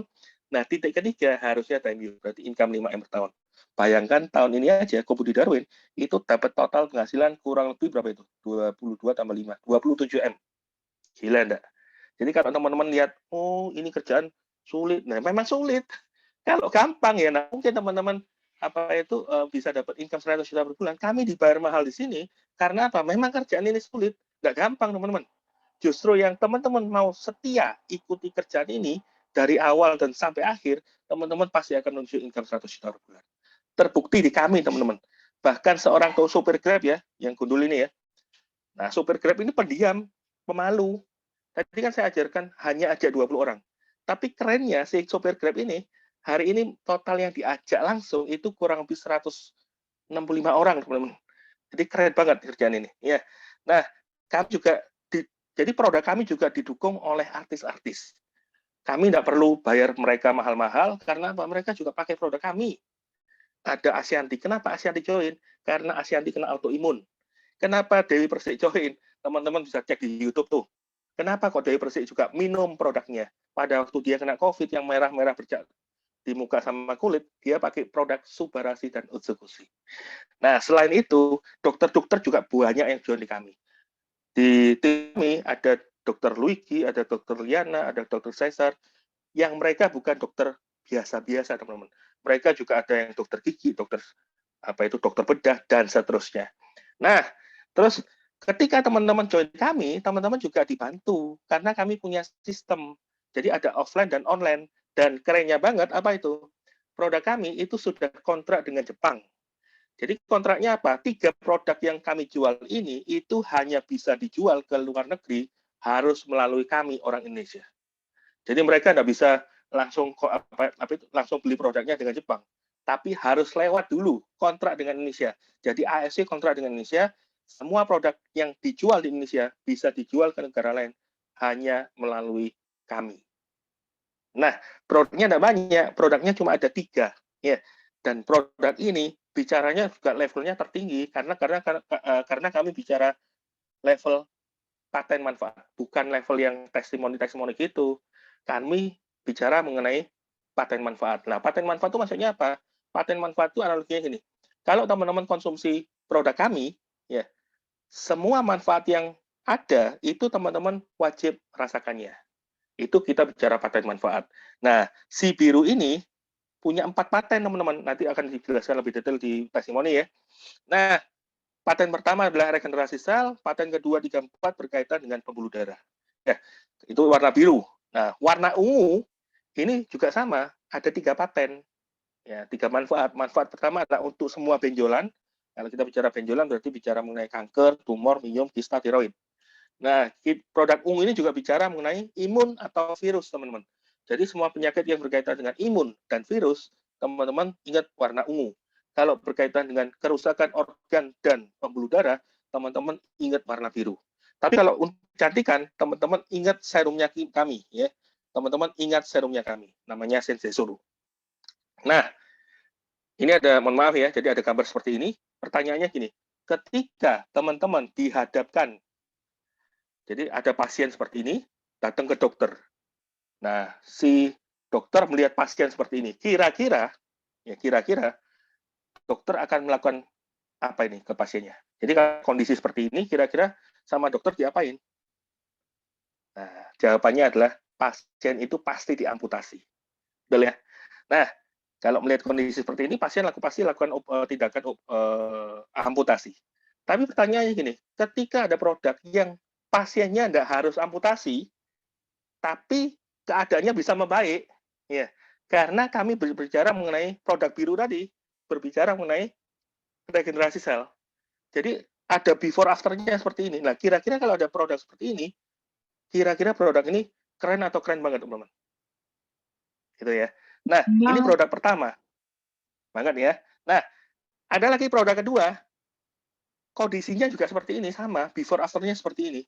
Nah, titik ketiga harusnya TMU, berarti income 5 M per tahun. Bayangkan tahun ini aja, Ko Budi Darwin itu dapat total penghasilan kurang lebih berapa itu? 22 tambah 5, 27 M. Gila enggak? Jadi kalau teman-teman lihat, oh ini kerjaan sulit. Nah, memang sulit. Kalau gampang ya, nah mungkin teman-teman bisa dapat income 100 juta per bulan. Kami dibayar mahal di sini karena apa? Memang kerjaan ini sulit. Nggak gampang, teman-teman. Justru yang teman-teman mau setia ikuti kerjaan ini dari awal dan sampai akhir, teman-teman pasti akan menuju income 100 juta per bulan. Terbukti di kami, teman-teman. Bahkan seorang sopir Grab ya, yang gundul ini ya. Nah, sopir Grab ini pendiam, pemalu. Tadi kan saya ajarkan hanya ajak 20 orang. Tapi kerennya si sopir Grab ini, hari ini total yang diajak langsung itu kurang lebih 165 orang, teman-teman. Jadi keren banget kerjaan ini. Ya. Nah, kami juga jadi produk kami juga didukung oleh artis-artis. Kami tidak perlu bayar mereka mahal-mahal karena apa? Mereka juga pakai produk kami. Ada Asyanti. Kenapa Asyanti join? Karena Asyanti kena autoimun. Kenapa Dewi Persik join? Teman-teman bisa cek di YouTube tuh. Kenapa kok Dewi Persik juga minum produknya? Pada waktu dia kena COVID yang merah-merah bercak di muka sama kulit, dia pakai produk Subarasi dan Utsukushi. Nah, selain itu, dokter-dokter juga banyak yang join di kami. Di tim kami ada dokter Luigi, ada dokter Liana, ada dokter Cesar, yang mereka bukan dokter biasa-biasa, teman-teman. Mereka juga ada yang dokter gigi, dokter bedah, dan seterusnya. Nah, terus ketika teman-teman join kami, teman-teman juga dibantu, karena kami punya sistem. Jadi ada offline dan online. Dan kerennya banget, apa itu? Produk kami itu sudah kontrak dengan Jepang. Jadi kontraknya apa? 3 produk yang kami jual ini itu hanya bisa dijual ke luar negeri harus melalui kami orang Indonesia. Jadi mereka tidak bisa langsung langsung beli produknya dengan Jepang, tapi harus lewat dulu kontrak dengan Indonesia. Jadi ASC kontrak dengan Indonesia, semua produk yang dijual di Indonesia bisa dijual ke negara lain hanya melalui kami. Nah, produknya tidak banyak, produknya cuma ada 3, ya. Dan produk ini bicaranya juga levelnya tertinggi karena kami bicara level paten manfaat, bukan level yang testimoni gitu. Kami bicara mengenai paten manfaat. Nah, paten manfaat itu maksudnya apa? Paten manfaat itu analoginya gini. Kalau teman-teman konsumsi produk kami, ya, semua manfaat yang ada itu teman-teman wajib rasakannya. Itu kita bicara paten manfaat. Nah, si biru ini punya 4 paten, teman-teman. Nanti akan dijelaskan lebih detail di testimoni ya. Nah, paten pertama adalah regenerasi sel, paten kedua, 3, 4 berkaitan dengan pembuluh darah. Ya, itu warna biru. Nah, warna ungu ini juga sama, ada 3 paten. Ya, 3 manfaat. Manfaat pertama adalah untuk semua benjolan. Kalau kita bicara benjolan berarti bicara mengenai kanker, tumor, miom, kista, tiroid. Nah, produk ungu ini juga bicara mengenai imun atau virus, teman-teman. Jadi semua penyakit yang berkaitan dengan imun dan virus, teman-teman ingat warna ungu. Kalau berkaitan dengan kerusakan organ dan pembuluh darah, teman-teman ingat warna biru. Tapi kalau untuk kecantikan, teman-teman ingat serumnya kami, ya. Teman-teman ingat serumnya kami, namanya Sensesuru. Nah, ini ada, mohon maaf ya, jadi ada gambar seperti ini. Pertanyaannya gini, ketika teman-teman dihadapkan, jadi ada pasien seperti ini, datang ke dokter. Nah, si dokter melihat pasien seperti ini, kira-kira dokter akan melakukan apa ini ke pasiennya. Jadi kondisi seperti ini, kira-kira sama dokter diapain? Nah, jawabannya adalah pasien itu pasti diamputasi. Betul ya? Nah, kalau melihat kondisi seperti ini, pasien pasti lakukan tindakan amputasi. Tapi pertanyaannya gini, ketika ada produk yang pasiennya tidak harus amputasi, tapi keadaannya bisa membaik, ya, Karena kami berbicara mengenai produk biru tadi, berbicara mengenai regenerasi sel. Jadi ada before after-nya seperti ini. Nah, kira-kira kalau ada produk seperti ini, kira-kira produk ini keren atau keren banget, teman-teman. Gitu ya. Nah, ini produk pertama. Banget ya. Nah, ada lagi produk kedua, kondisinya juga seperti ini, sama, before after-nya seperti ini.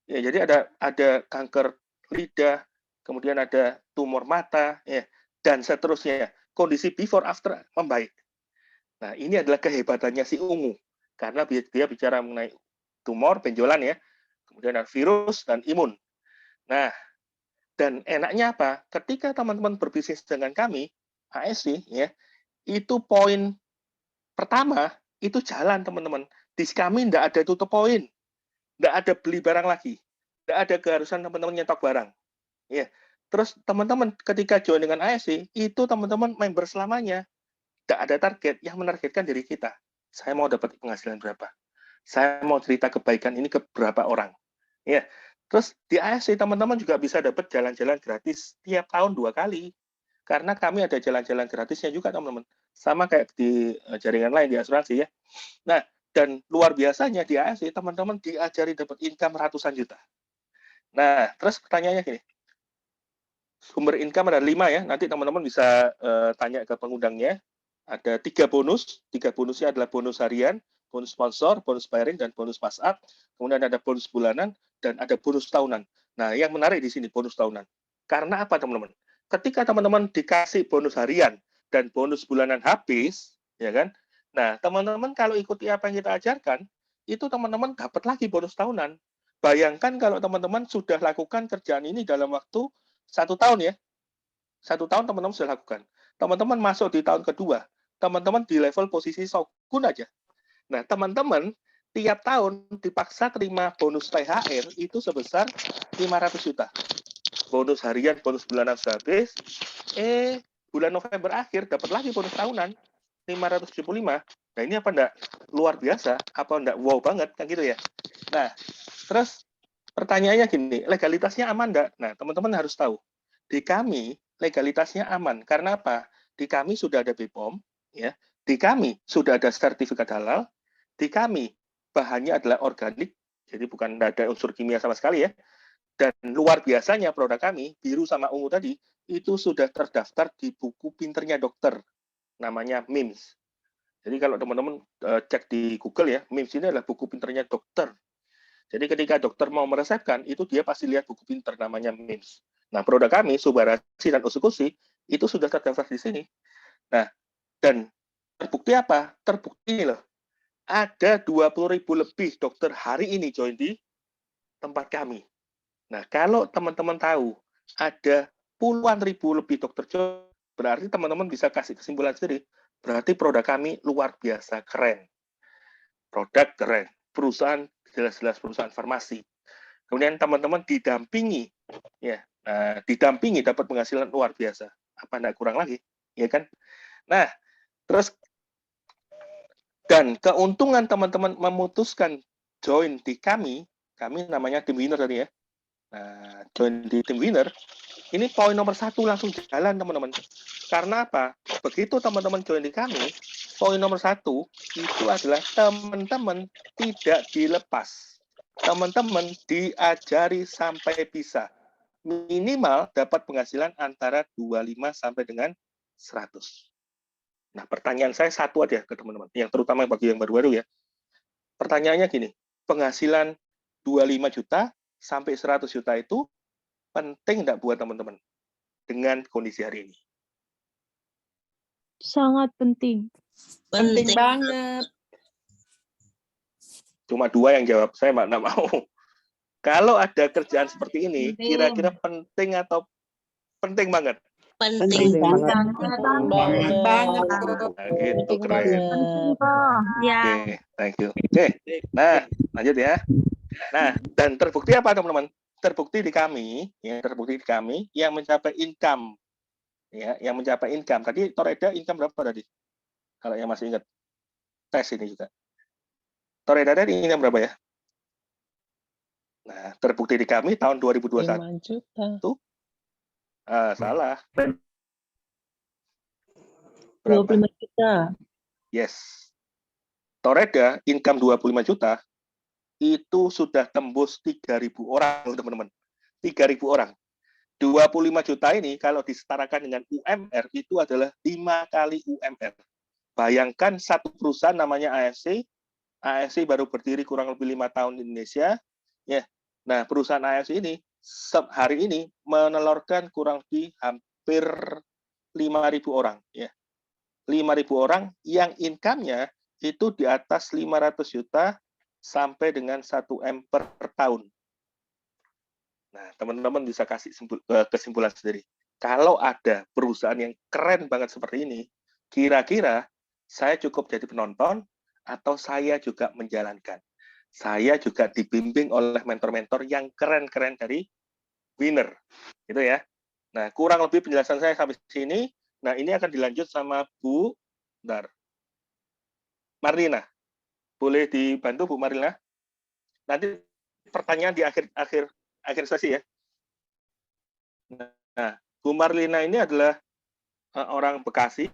Ya, jadi ada kanker lidah, kemudian ada tumor mata, ya, dan seterusnya. Kondisi before after membaik. Nah, ini adalah kehebatannya si ungu, karena dia bicara mengenai tumor, benjolan ya, kemudian ada virus dan imun. Nah, dan enaknya apa? Ketika teman-teman berbisnis dengan kami, ASC, ya, itu poin pertama itu jalan teman-teman. Di kami tidak ada tutup poin, tidak ada beli barang lagi, tidak ada keharusan teman-teman nyetok barang. Ya, terus teman-teman ketika join dengan ASC itu teman-teman member selamanya. Tidak ada target yang menargetkan diri kita. Saya mau dapat penghasilan berapa? Saya mau cerita kebaikan ini ke berapa orang? Ya, terus di ASC teman-teman juga bisa dapat jalan-jalan gratis tiap tahun 2 kali. Karena kami ada jalan-jalan gratisnya juga teman-teman. Sama kayak di jaringan lain di asuransi ya. Nah, dan luar biasanya di ASC teman-teman diajari dapat income ratusan juta. Nah, terus pertanyaannya gini. Sumber income ada 5 ya. Nanti teman-teman bisa tanya ke pengundangnya. Ada 3 bonus. 3 bonusnya adalah bonus harian, bonus sponsor, bonus bayarin, dan bonus pass up. Kemudian ada bonus bulanan, dan ada bonus tahunan. Nah, yang menarik di sini bonus tahunan. Karena apa, teman-teman? Ketika teman-teman dikasih bonus harian dan bonus bulanan habis, ya kan? Nah, teman-teman kalau ikuti apa yang kita ajarkan, itu teman-teman dapat lagi bonus tahunan. Bayangkan kalau teman-teman sudah lakukan kerjaan ini dalam waktu 1 tahun ya. 1 tahun teman-teman sudah lakukan. Teman-teman masuk di tahun kedua, teman-teman di level posisi shogun aja. Nah, teman-teman tiap tahun dipaksa terima bonus THR itu sebesar 500 juta. Bonus harian, bonus bulanan sudah habis. Bulan November akhir dapat lagi bonus tahunan 575. Nah, ini apa enggak luar biasa? Apa enggak wow banget kan gitu ya? Nah, terus pertanyaannya gini, legalitasnya aman enggak? Nah, teman-teman harus tahu. Di kami legalitasnya aman. Karena apa? Di kami sudah ada BPOM, ya. Di kami sudah ada sertifikat halal. Di kami bahannya adalah organik, jadi bukan ada unsur kimia sama sekali ya. Dan luar biasanya produk kami, biru sama ungu tadi, itu sudah terdaftar di buku pinternya dokter, namanya MIMS. Jadi kalau teman-teman cek di Google ya, MIMS ini adalah buku pinternya dokter. Jadi ketika dokter mau meresepkan, itu dia pasti lihat buku pinter namanya MIMS. Nah, produk kami, Subarasi dan Usukusi, itu sudah terdaftar di sini. Nah, dan terbukti apa? Terbukti ini loh. Ada 20.000 lebih dokter hari ini join di tempat kami. Nah, kalau teman-teman tahu ada puluhan ribu lebih dokter join, berarti teman-teman bisa kasih kesimpulan sendiri. Berarti produk kami luar biasa keren. Produk keren. Perusahaan jelas-jelas perusahaan farmasi. Kemudian teman-teman didampingi, ya, didampingi dapat penghasilan luar biasa. Apa enggak kurang lagi, ya kan? Nah, terus dan keuntungan teman-teman memutuskan join di kami namanya tim winner tadi ya. Nah, join di tim winner, ini poin nomor 1 langsung jalan teman-teman. Karena apa? Begitu teman-teman join di kami, poin nomor 1 itu adalah teman-teman tidak dilepas. Teman-teman diajari sampai bisa. Minimal dapat penghasilan antara 25 sampai dengan 100. Nah, pertanyaan saya satu aja ke teman-teman, yang terutama bagi yang baru-baru ya. Pertanyaannya gini, penghasilan 25 juta sampai 100 juta itu penting nggak buat teman-teman dengan kondisi hari ini? Sangat penting. Penting banget. Cuma 2 yang jawab, saya nggak mau. Kalau ada kerjaan seperti ini, kira-kira penting atau penting banget? Penting Banget. Nah, gitu, keren. Ya. Oke, thank you. Oke, nah lanjut ya. Nah, dan terbukti apa teman-teman? Terbukti di kami, ya, terbukti di kami yang mencapai income, ya, yang mencapai income. Tadi Toreda income berapa tadi? Kalau yang masih ingat, tes ini juga. Toreda tadi income berapa ya? Nah, terbukti di kami tahun 2021. 5 juta. Salah. Berapa? 25 juta. Yes. Toreda income 25 juta itu sudah tembus 3.000 orang, teman-teman. 3.000 orang. 25 juta ini kalau disetarakan dengan UMR itu adalah 5 kali UMR. Bayangkan satu perusahaan namanya AFC. AFC baru berdiri kurang lebih 5 tahun di Indonesia. Ya. Nah, perusahaan AFC ini hari ini menelurkan kurang lebih hampir 5.000 orang. Ya. 5.000 orang yang income-nya itu di atas 500 juta sampai dengan 1 M per tahun. Nah, teman-teman bisa kasih kesimpulan sendiri. Kalau ada perusahaan yang keren banget seperti ini, kira-kira saya cukup jadi penonton atau saya juga menjalankan. Saya juga dibimbing oleh mentor-mentor yang keren-keren dari Winner. Gitu ya. Nah, kurang lebih penjelasan saya sampai sini. Nah, ini akan dilanjut sama Bu Marlina. Boleh dibantu Bu Marlina? Nanti pertanyaan di akhir sesi ya. Nah, Bu Marlina ini adalah orang Bekasi,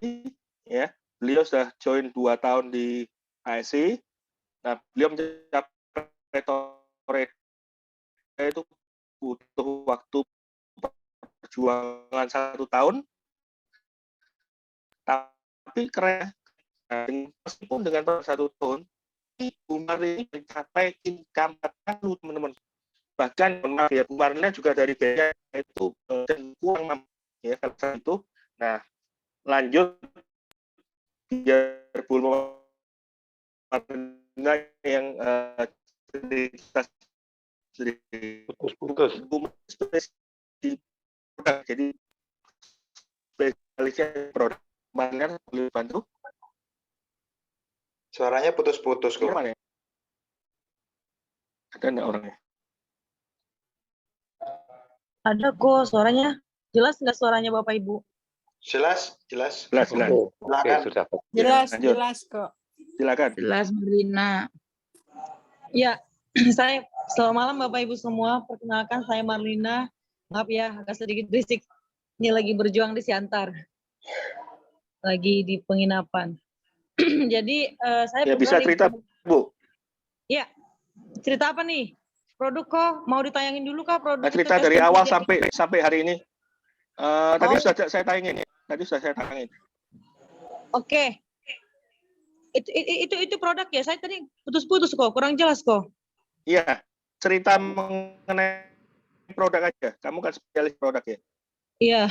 ya. Beliau sudah join 2 tahun di ASC. Nah, beliau mencapai Toreda itu butuh waktu perjuangan 1 tahun, tapi keren. Meskipun dengan 1 tahun, Bu Marlina mencapai income 40, teman-teman. Bahkan maaf ya, Bu Marlina juga dari biaya itu dan kurang ya kalau itu. Nah, lanjut biar Bu Marlina yang cerita Putus. Jadi spesialisnya produk. Marlina boleh bantu? Suaranya putus-putus kok. Mana ya? Ada enggak orangnya? Ada kok suaranya. Jelas nggak suaranya Bapak Ibu? Jelas, jelas. Jelas. Silakan. Sudah. Jelas, lanjut. jelas kok. Silakan. Jelas, Marlina. Ya, saya selamat malam Bapak Ibu semua. Perkenalkan saya Marlina. Maaf ya, agak sedikit berisik. Ini lagi berjuang di Siantar. Lagi di penginapan. Jadi saya Ya bisa cerita, Bu. Ya, cerita apa nih? Produk kok mau ditayangin dulu kah produk? Nah, cerita itu dari awal testimoni? sampai hari ini. Tadi sudah saya tayangin. Oke. Itu produk ya. Saya tadi putus-putus kok, kurang jelas kok. Iya, cerita mengenai produk aja. Kamu kan spesialis produk ya. Iya.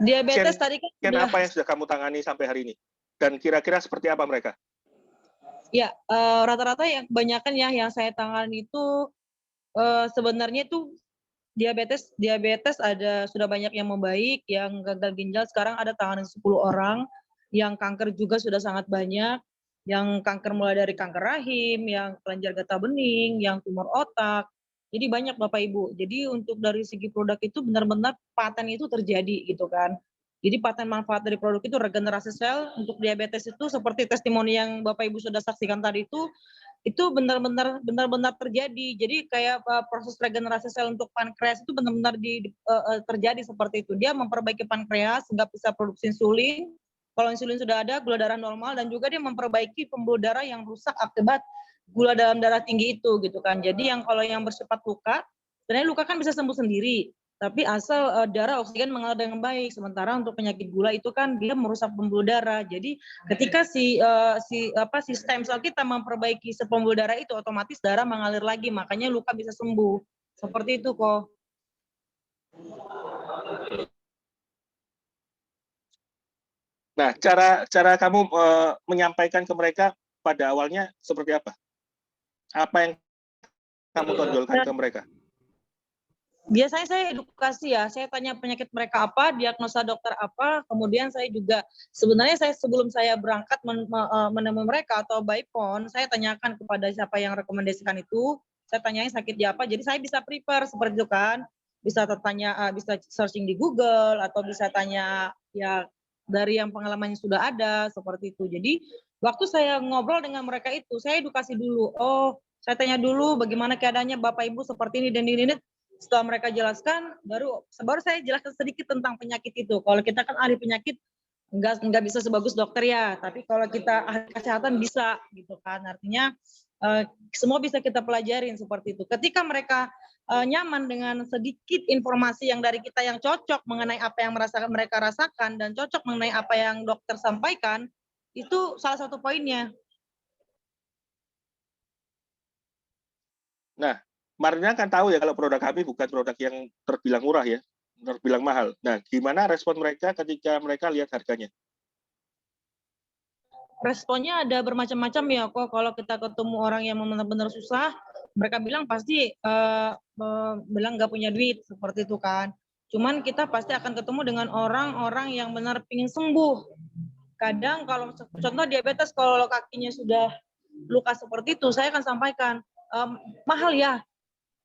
Diabetes tadi kan Apa yang sudah kamu tangani sampai hari ini? Dan kira-kira seperti apa mereka? Ya, rata-rata yang kebanyakan ya yang saya tangani itu sebenarnya itu diabetes ada sudah banyak yang membaik, yang gagal ginjal sekarang ada tangani 10 orang, yang kanker juga sudah sangat banyak, yang kanker mulai dari kanker rahim, yang kelenjar getah bening, yang tumor otak. Jadi banyak Bapak Ibu. Jadi untuk dari segi produk itu benar-benar paten itu terjadi gitu kan. Jadi paten manfaat dari produk itu regenerasi sel untuk diabetes itu seperti testimoni yang Bapak Ibu sudah saksikan tadi itu benar-benar terjadi. Jadi kayak proses regenerasi sel untuk pankreas itu benar-benar terjadi seperti itu. Dia memperbaiki pankreas sehingga bisa produksi insulin. Kalau insulin sudah ada, gula darah normal, dan juga dia memperbaiki pembuluh darah yang rusak akibat gula dalam darah tinggi itu gitu kan. Jadi kalau yang bersifat luka, sebenarnya luka kan bisa sembuh sendiri. Tapi asal darah oksigen mengalir dengan baik. Sementara untuk penyakit gula itu kan dia merusak pembuluh darah. Jadi ketika si stem sel kita memperbaiki pembuluh darah itu, otomatis darah mengalir lagi. Makanya luka bisa sembuh. Seperti itu kok. Nah, cara kamu menyampaikan ke mereka pada awalnya seperti apa? Apa yang kamu tonjolkan ke mereka? Biasanya saya edukasi ya, saya tanya penyakit mereka apa, diagnosa dokter apa, kemudian saya juga sebenarnya sebelum saya berangkat menemui mereka atau by phone, saya tanyakan kepada siapa yang rekomendasikan itu, saya tanyain sakitnya apa, jadi saya bisa prepare seperti itu kan, bisa bisa searching di Google atau bisa tanya ya dari yang pengalamannya sudah ada seperti itu. Jadi waktu saya ngobrol dengan mereka itu, saya edukasi dulu. Oh, saya tanya dulu bagaimana keadaannya Bapak Ibu seperti ini dan ini. Setelah mereka jelaskan, baru saya jelaskan sedikit tentang penyakit itu. Kalau kita kan ahli penyakit, nggak bisa sebagus dokter ya, tapi kalau kita ahli kesehatan bisa gitu kan. Artinya semua bisa kita pelajarin seperti itu. Ketika mereka nyaman dengan sedikit informasi yang dari kita yang cocok mengenai apa yang mereka rasakan dan cocok mengenai apa yang dokter sampaikan, itu salah satu poinnya. Nah, Marlina kan tahu ya kalau produk kami bukan produk yang terbilang murah ya, terbilang mahal. Nah, gimana respon mereka ketika mereka lihat harganya? Responnya ada bermacam-macam ya kok. Kalau kita ketemu orang yang benar-benar susah, mereka bilang pasti bilang nggak punya duit seperti itu kan. Cuman kita pasti akan ketemu dengan orang-orang yang benar pingin sembuh. Kadang kalau contoh diabetes, kalau kakinya sudah luka seperti itu, saya akan sampaikan mahal ya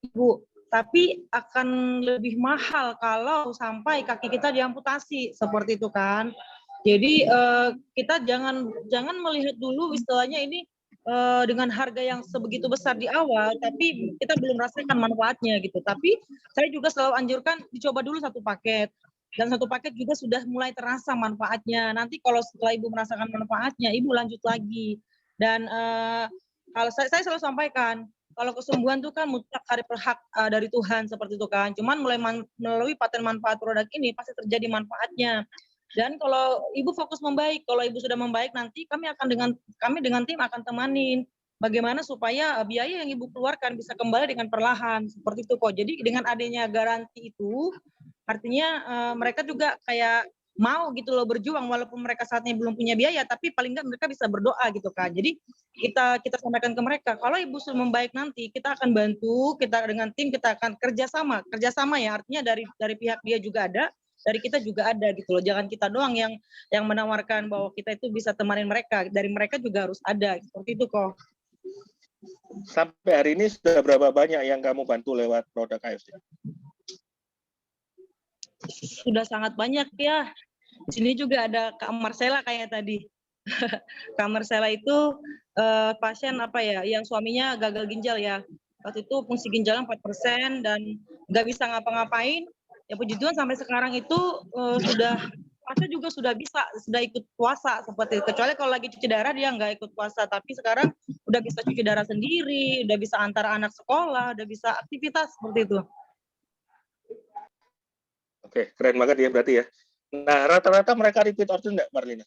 Ibu, tapi akan lebih mahal kalau sampai kaki kita diamputasi seperti itu kan. Jadi kita jangan melihat dulu istilahnya ini dengan harga yang sebegitu besar di awal, tapi kita belum merasakan manfaatnya gitu. Tapi saya juga selalu anjurkan dicoba dulu satu paket. Dan satu paket juga sudah mulai terasa manfaatnya. Nanti kalau setelah Ibu merasakan manfaatnya, Ibu lanjut lagi. Dan kalau saya selalu sampaikan, kalau kesembuhan itu kan mutlak hari berhak dari Tuhan seperti itu kan. Cuman melalui paten manfaat produk ini pasti terjadi manfaatnya. Dan kalau Ibu fokus membaik, kalau Ibu sudah membaik nanti kami dengan tim akan temanin bagaimana supaya biaya yang Ibu keluarkan bisa kembali dengan perlahan seperti itu kok. Jadi dengan adanya garansi itu artinya mereka juga kayak mau gitu loh berjuang walaupun mereka saat ini belum punya biaya, tapi paling nggak mereka bisa berdoa gitu kan. Jadi kita sampaikan ke mereka, kalau Ibu sudah membaik nanti kita akan bantu, kita dengan tim kita akan kerjasama ya, artinya dari pihak dia juga ada, dari kita juga ada gitu loh. Jangan kita doang yang menawarkan bahwa kita itu bisa temanin mereka, dari mereka juga harus ada seperti itu kok. Sampai hari ini sudah berapa banyak yang kamu bantu lewat produk KFC? Sudah sangat banyak ya. Di sini juga ada Kak Marcella kayak tadi. Kak Marcella itu pasien apa ya, yang suaminya gagal ginjal ya. Waktu itu fungsi ginjalnya 4% dan nggak bisa ngapa-ngapain. Ya puji Tuhan sampai sekarang itu sudah puasa juga sudah ikut puasa seperti itu. Kecuali kalau lagi cuci darah dia nggak ikut puasa. Tapi sekarang udah bisa cuci darah sendiri, udah bisa antar anak sekolah, udah bisa aktivitas seperti itu. Oke, keren banget ya berarti ya. Nah, rata-rata mereka repeat order enggak, Marlina?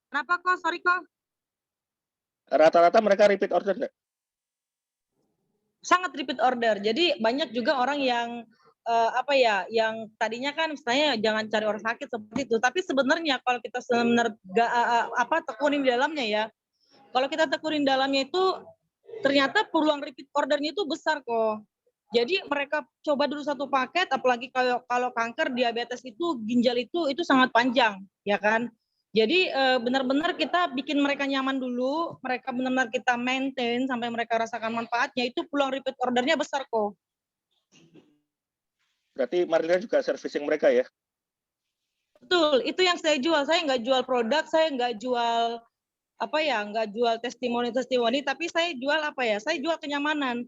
Kenapa kok? Sorry kok. Rata-rata mereka repeat order enggak? Sangat repeat order. Jadi banyak juga orang yang yang tadinya kan misalnya jangan cari orang sakit seperti itu. Tapi sebenarnya kalau kita tekunin di dalamnya ya, kalau kita tekunin dalamnya itu ternyata peluang repeat ordernya itu besar kok. Jadi mereka coba dulu satu paket, apalagi kalau kanker, diabetes itu ginjal itu sangat panjang, ya kan. Jadi benar-benar kita bikin mereka nyaman dulu, mereka benar-benar kita maintain sampai mereka rasakan manfaatnya, itu peluang repeat ordernya besar kok. Berarti Marlina juga servicing mereka ya? Betul, itu yang saya jual. Saya nggak jual produk, saya nggak jual nggak jual testimoni, tapi saya jual saya jual kenyamanan.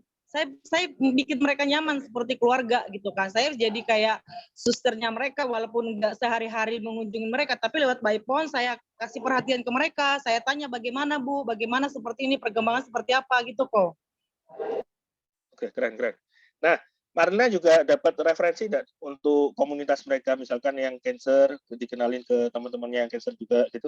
Saya bikin mereka nyaman seperti keluarga gitu kan. Saya jadi kayak susternya mereka walaupun nggak sehari-hari mengunjungi mereka, tapi lewat by phone saya kasih perhatian ke mereka. Saya tanya bagaimana Bu, bagaimana seperti ini, perkembangan seperti apa gitu kok. Oke, keren. Nah, Marlina juga dapat referensi enggak untuk komunitas mereka, misalkan yang cancer, dikenalin ke teman-temannya yang cancer juga gitu?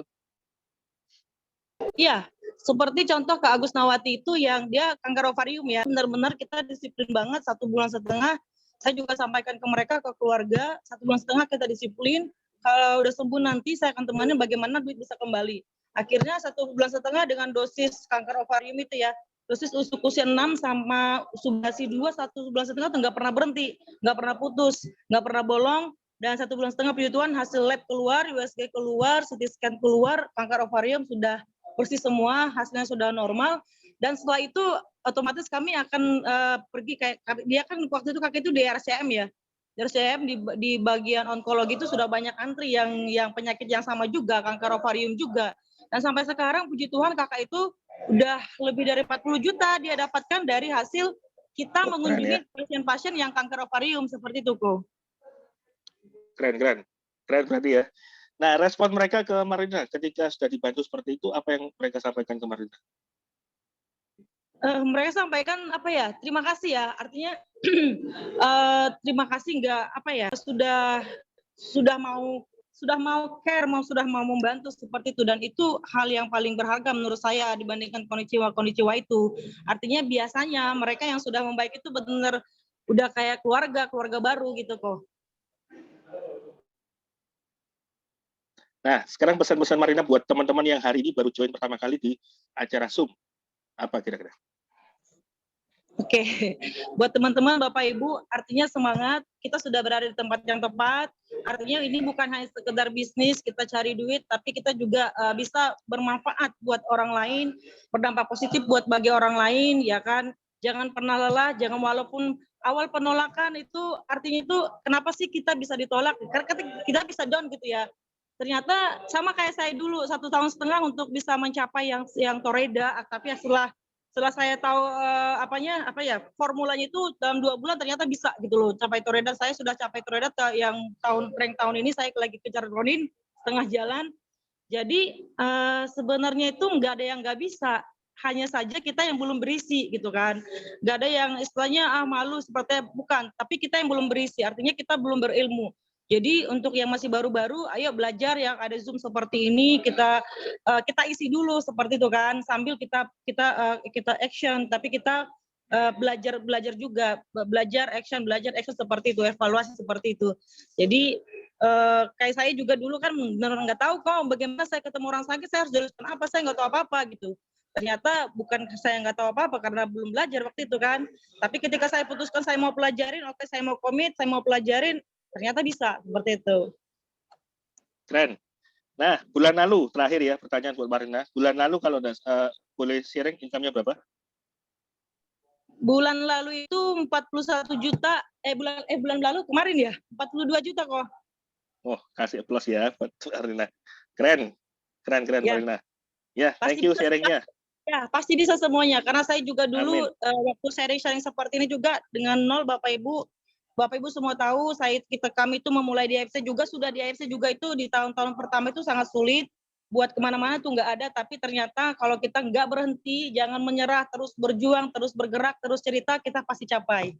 Iya, seperti contoh Kak Agus Nawati itu yang dia kanker ovarium ya. Benar-benar kita disiplin banget 1,5 bulan. Saya juga sampaikan ke mereka, ke keluarga, 1,5 bulan kita disiplin. Kalau udah sembuh nanti saya akan temani bagaimana duit bisa kembali. Akhirnya 1,5 bulan dengan dosis kanker ovarium itu ya, dosis usia 6 sama subasi 2, 1,5 bulan nggak pernah berhenti, nggak pernah putus, nggak pernah bolong. Dan 1,5 bulan puji Tuhan hasil lab keluar, USG keluar, CT scan keluar, kanker ovarium sudah bersih semua, hasilnya sudah normal. Dan setelah itu otomatis kami akan pergi kayak dia kan waktu itu kakek itu di RCM ya. Di RCM di bagian onkologi itu sudah banyak antri yang penyakit yang sama juga, kanker ovarium juga. Dan sampai sekarang puji Tuhan kakak itu udah lebih dari 40 juta dia dapatkan dari hasil kita mengunjungi pasien-pasien yang kanker ovarium seperti itu kok. Keren. Keren berarti ya. Nah, respon mereka ke Marina ketika sudah dibantu seperti itu, apa yang mereka sampaikan ke Marina? Mereka sampaikan apa ya, terima kasih ya, artinya terima kasih nggak apa ya, sudah mau care, sudah mau membantu seperti itu, dan itu hal yang paling berharga menurut saya dibandingkan konnichiwa itu. Artinya biasanya mereka yang sudah membaik itu benar udah kayak keluarga baru gitu kok. Nah, sekarang pesan-pesan Marina buat teman-teman yang hari ini baru join pertama kali di acara Zoom. Apa kira-kira? Oke, buat teman-teman Bapak Ibu, artinya semangat, kita sudah berada di tempat yang tepat, artinya ini bukan hanya sekedar bisnis, kita cari duit, tapi kita juga bisa bermanfaat buat orang lain, berdampak positif buat bagi orang lain, ya kan? Jangan pernah lelah, jangan, walaupun awal penolakan itu, artinya itu kenapa sih kita bisa ditolak, karena kita bisa down gitu ya. Ternyata sama kayak saya dulu 1,5 tahun untuk bisa mencapai yang Toreda, tapi setelah saya tahu formulanya itu dalam 2 bulan ternyata bisa gitu loh capai Toreda. Saya sudah capai Toreda yang rank tahun ini, saya lagi kejar Ronin setengah jalan. Jadi sebenarnya itu nggak ada yang nggak bisa, hanya saja kita yang belum berisi gitu kan. Nggak ada yang istilahnya malu seperti bukan, tapi kita yang belum berisi, artinya kita belum berilmu. Jadi untuk yang masih baru-baru, ayo belajar yang ada Zoom seperti ini, kita isi dulu seperti itu kan, sambil kita action, tapi kita belajar juga, belajar action seperti itu, evaluasi seperti itu. Jadi kayak saya juga dulu kan benar nggak tahu kok bagaimana saya ketemu orang sakit, saya harus jelaskan apa, saya nggak tahu apa-apa gitu. Ternyata bukan saya nggak tahu apa-apa karena belum belajar waktu itu kan. Tapi ketika saya putuskan saya mau pelajarin, oke, saya mau komit, saya mau pelajarin, ternyata bisa seperti itu. Keren. Nah, bulan lalu terakhir ya pertanyaan buat Marina. Bulan lalu kalau boleh sharing income-nya berapa? Bulan lalu itu 41 juta. Bulan lalu kemarin ya 42 juta kok. Oh, kasih aplaus ya buat Marina. Keren ya. Marina. Ya, thank you sharingnya. Ya, pasti bisa semuanya. Karena saya juga dulu waktu sharing seperti ini juga dengan nol, Bapak Ibu semua tahu, kami itu memulai di AFC juga, sudah di AFC juga itu di tahun-tahun pertama itu sangat sulit, buat kemana-mana tuh nggak ada, tapi ternyata kalau kita nggak berhenti, jangan menyerah, terus berjuang, terus bergerak, terus cerita, kita pasti capai.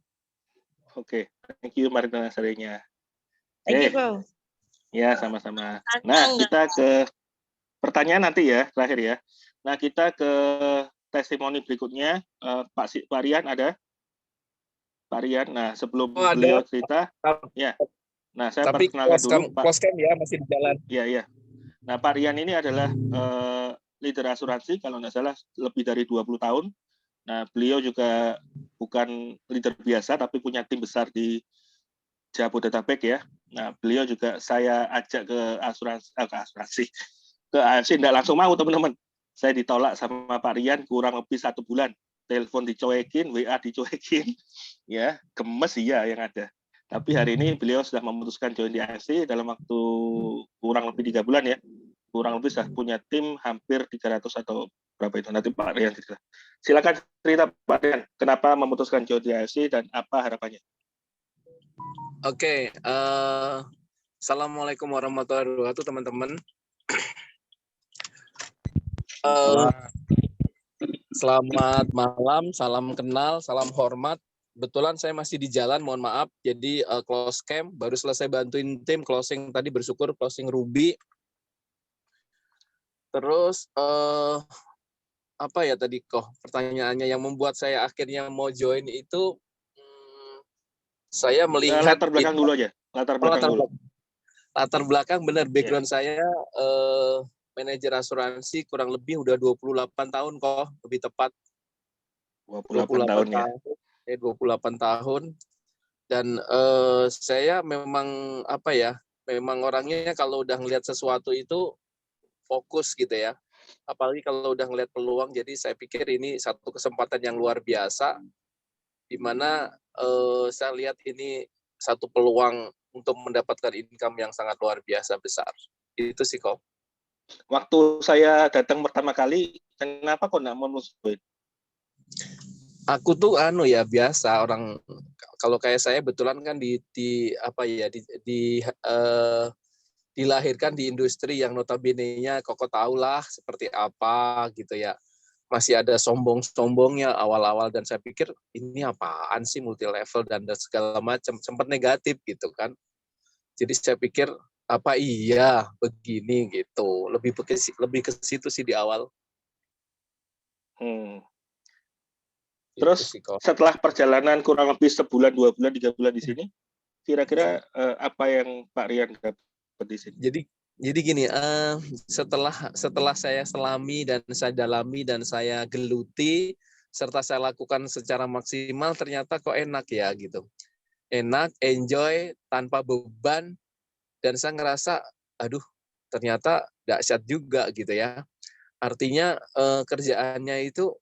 Oke, thank you Marina sharingnya. Thank you, Ko. Ya, sama-sama. Nah, kita ke pertanyaan nanti ya, terakhir ya. Nah, kita ke testimoni berikutnya. Pak Rian ada? Pak Rian, nah sebelum beliau cerita, ya. Nah, saya perkenalkan dulu Pak. Close ya, masih di jalan. Iya. Nah, Pak Rian ini adalah leader asuransi, kalau nggak salah lebih dari 20 tahun. Nah, beliau juga bukan leader biasa, tapi punya tim besar di Jabodetabek ya. Nah, beliau juga saya ajak ke asuransi, ke AFC, nggak langsung mau teman-teman. Saya ditolak sama Pak Rian kurang lebih 1 bulan. Telepon dicuekin, WA dicuekin, ya gemes iya yang ada. Tapi hari ini beliau sudah memutuskan join di AFC dalam waktu kurang lebih 3 bulan ya. Kurang lebih sudah punya tim hampir 300 atau berapa itu, nanti Pak Rian cerita. Silakan cerita Pak Rian, kenapa memutuskan join di AFC dan apa harapannya? Oke, Assalamualaikum warahmatullahi wabarakatuh teman-teman. Selamat malam, salam kenal, salam hormat. Kebetulan saya masih di jalan, mohon maaf. Jadi close camp, baru selesai bantuin tim closing tadi, bersyukur closing Ruby. Terus apa ya tadi kok pertanyaannya yang membuat saya akhirnya mau join itu, saya melihat latar belakang dulu aja. Latar belakang benar, background saya manajer asuransi kurang lebih udah 28 tahun kok, lebih tepat. 28 tahun ya. 28 tahun. Dan saya memang memang orangnya kalau udah ngelihat sesuatu itu fokus gitu ya. Apalagi kalau udah ngelihat peluang, jadi saya pikir ini satu kesempatan yang luar biasa, di mana saya lihat ini satu peluang untuk mendapatkan income yang sangat luar biasa besar. Itu sih kok. Waktu saya datang pertama kali, kenapa kok nggak mau join? Aku tuh biasa orang, kalau kayak saya betulan kan di dilahirkan di industri yang notabene-nya Koko tahulah seperti apa gitu ya. Masih ada sombong-sombongnya awal-awal dan saya pikir ini apaan sih multi level dan segala macam, sempat negatif gitu kan. Jadi saya pikir apa iya begini gitu. Lebih ke situ sih di awal. Terus Gitu sih, Ko. setelah perjalanan kurang lebih sebulan, 2 bulan, 3 bulan di sini, kira-kira apa yang Pak Rian dapat di sini? Jadi gini, setelah saya selami dan saya dalami dan saya geluti serta saya lakukan secara maksimal, ternyata kok enak ya gitu. Enak, enjoy, tanpa beban, dan saya ngerasa, aduh ternyata dahsyat juga gitu ya. Artinya kerjaannya itu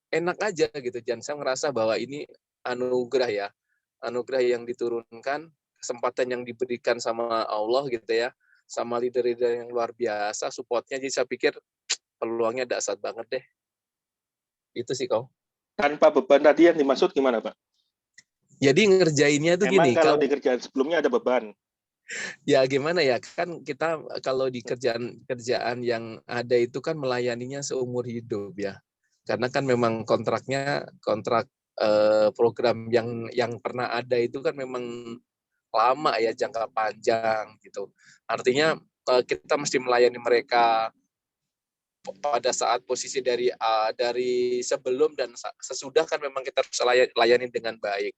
enak aja gitu, dan saya ngerasa bahwa ini anugerah ya, anugerah yang diturunkan, kesempatan yang diberikan sama Allah gitu ya, sama leader-leader yang luar biasa, support-nya, jadi saya pikir peluangnya dahsyat banget deh. Itu sih kau. Tanpa beban tadi yang dimaksud gimana, Pak? Jadi ngerjainnya itu Emang gini, kalau di kerjaan sebelumnya ada beban? ya gimana ya, kan kita kalau di kerjaan yang ada itu kan melayaninya seumur hidup ya. Karena kan memang kontrak program yang pernah ada itu kan memang lama ya, jangka panjang gitu. Artinya kita mesti melayani mereka pada saat posisi dari sebelum dan sesudah kan memang kita harus layani dengan baik.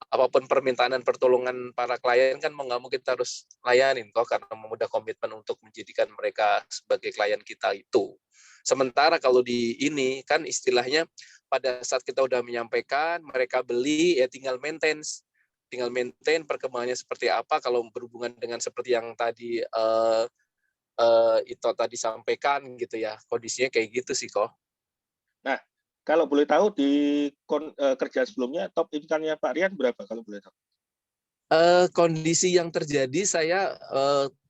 Apapun permintaan dan pertolongan para klien kan mau nggak mau kita harus layanin kok, karena memudah komitmen untuk menjadikan mereka sebagai klien kita itu. Sementara kalau di ini kan istilahnya pada saat kita udah menyampaikan, mereka beli ya tinggal maintain perkembangannya seperti apa. Kalau berhubungan dengan seperti yang tadi itu tadi sampaikan gitu ya, kondisinya kayak gitu sih kok. Nah, kalau boleh tahu di kerjaan sebelumnya top income-nya Pak Rian berapa kalau boleh tahu? Kondisi yang terjadi saya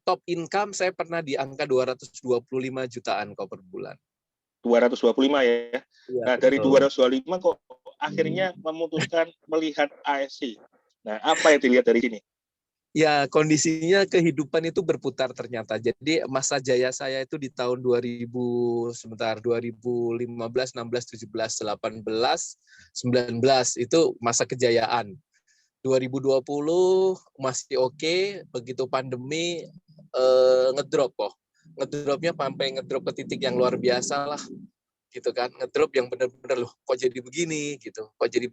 top income saya pernah di angka 225 jutaan kok per bulan. 225 ya. Ya, Nah, dari betul. 225 kok akhirnya memutuskan melihat ASC. Nah, apa yang dilihat dari sini? Ya, kondisinya kehidupan itu berputar ternyata. Jadi masa jaya saya itu di tahun 2015, 16, 17, 18, 19 itu masa kejayaan. 2020 masih oke, begitu pandemi ngedrop kok. Ngedropnya sampai ngedrop ke titik yang luar biasa lah. Gitu kan, ngedrop yang benar-benar loh kok jadi begini gitu, jadi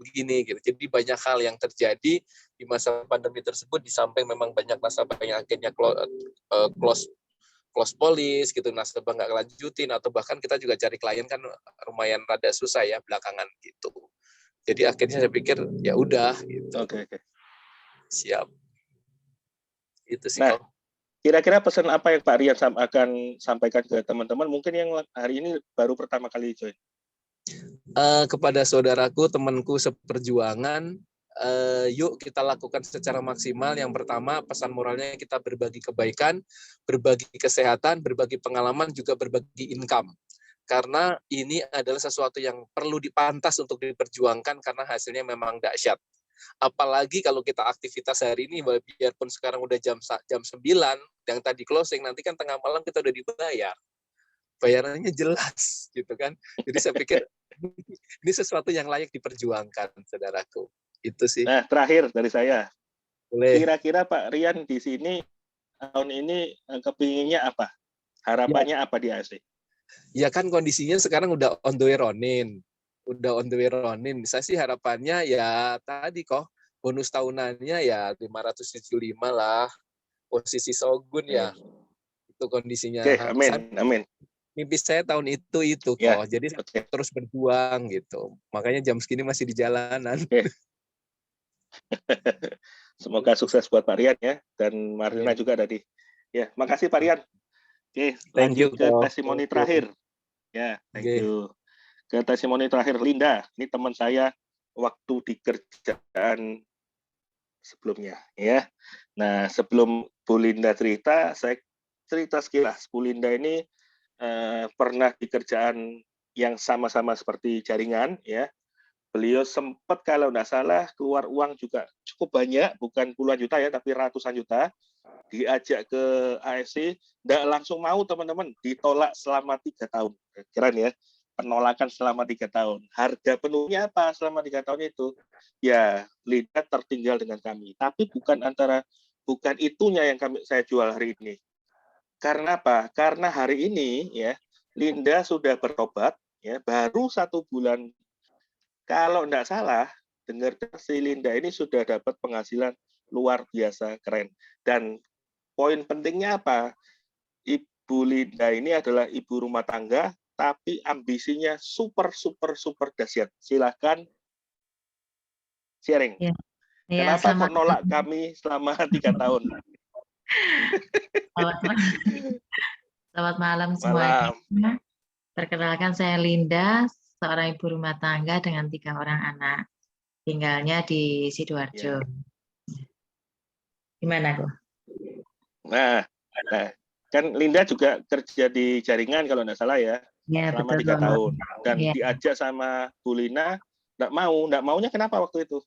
banyak hal yang terjadi di masa pandemi tersebut, di samping memang banyak nasabah yang akhirnya close policy gitu, nasabah nggak lanjutin, atau bahkan kita juga cari klien kan lumayan rada susah ya belakangan gitu. Jadi akhirnya saya pikir ya udah gitu. Oke. Siap, itu sih. Nah, kira-kira pesan apa yang Pak Rian akan sampaikan ke teman-teman mungkin yang hari ini baru pertama kali join? Kepada saudaraku, temanku seperjuangan, yuk kita lakukan secara maksimal. Yang pertama, pesan moralnya kita berbagi kebaikan, berbagi kesehatan, berbagi pengalaman, juga berbagi income. Karena ini adalah sesuatu yang perlu dipantas untuk diperjuangkan karena hasilnya memang dahsyat. Apalagi kalau kita aktivitas hari ini, biarpun sekarang udah jam 9, yang tadi closing, nanti kan tengah malam kita udah dibayar. Bayarannya jelas, gitu kan. Jadi saya pikir ini sesuatu yang layak diperjuangkan, saudaraku. Itu sih. Nah, terakhir dari saya. Boleh. Kira-kira Pak Rian di sini tahun ini kepinginnya apa? Harapannya apa di ASC? Ya kan kondisinya sekarang udah on the way ronin. Saya sih harapannya ya tadi kok bonus tahunannya ya 575 lah, posisi Shogun ya. Itu kondisinya. Oke, amin. Mimpi saya tahun itu kok. Ya, jadi terus berjuang gitu. Makanya jam segini masih di jalanan. Oke. Semoga sukses buat Pak Rian ya, dan Marlina juga tadi. Ya, makasih Pak Rian. Oke, lanjut ke testimoni terakhir. Ya, thank you. Ke testimoni terakhir Linda, ini teman saya waktu di kerjaan sebelumnya ya. Nah, sebelum Bu Linda cerita, saya cerita sekilas. Bu Linda ini pernah di kerjaan yang sama-sama seperti jaringan ya. Beliau sempat kalau nggak salah keluar uang juga cukup banyak, bukan puluhan juta ya, tapi ratusan juta diajak ke AFC, nggak langsung mau teman-teman, ditolak selama 3 tahun. Keren ya, penolakan selama 3 tahun. Harga penuhnya apa selama 3 tahun itu? Ya, Linda tertinggal dengan kami. Tapi bukan itunya yang saya jual hari ini. Karena apa? Karena hari ini ya Linda sudah bertobat, ya baru 1 bulan. Kalau nggak salah, dengar si Linda ini sudah dapat penghasilan luar biasa keren. Dan poin pentingnya apa? Ibu Linda ini adalah ibu rumah tangga, tapi ambisinya super dahsyat. Silakan sharing. Ya, Kenapa selamat kok nolak kami selama 3 tahun? Selamat malam semuanya. Malam. Perkenalkan saya Linda, seorang ibu rumah tangga dengan 3 orang anak. Tinggalnya di Sidoarjo. Gimana, kok? Nah, kan Linda juga kerja di jaringan kalau nggak salah ya, Ya, selama betul. 3 tahun. Dan Ya. diajak sama Bu Lina, nggak maunya kenapa waktu itu?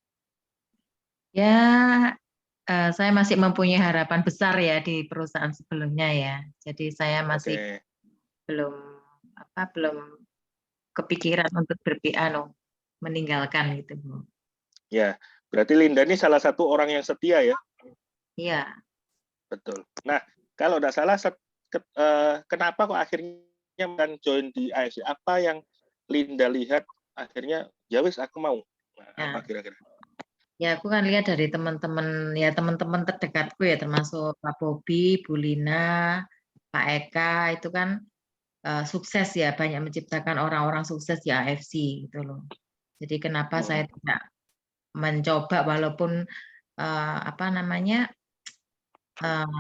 Ya, saya masih mempunyai harapan besar ya di perusahaan sebelumnya ya. Jadi saya masih Oke. belum kepikiran untuk meninggalkan gitu, Bu. Ya, berarti Linda ini salah satu orang yang setia ya? Iya. Betul. Nah, kalau nggak salah, kenapa kok akhirnya join di AFC? Apa yang Linda lihat akhirnya, ya wis aku mau. Nah, apa kira-kira? Ya, aku kan lihat dari teman-teman terdekatku ya, termasuk Pak Bobi, Bu Lina, Pak Eka, itu kan sukses ya, banyak menciptakan orang-orang sukses di AFC gitu loh. Jadi kenapa saya tidak mencoba walaupun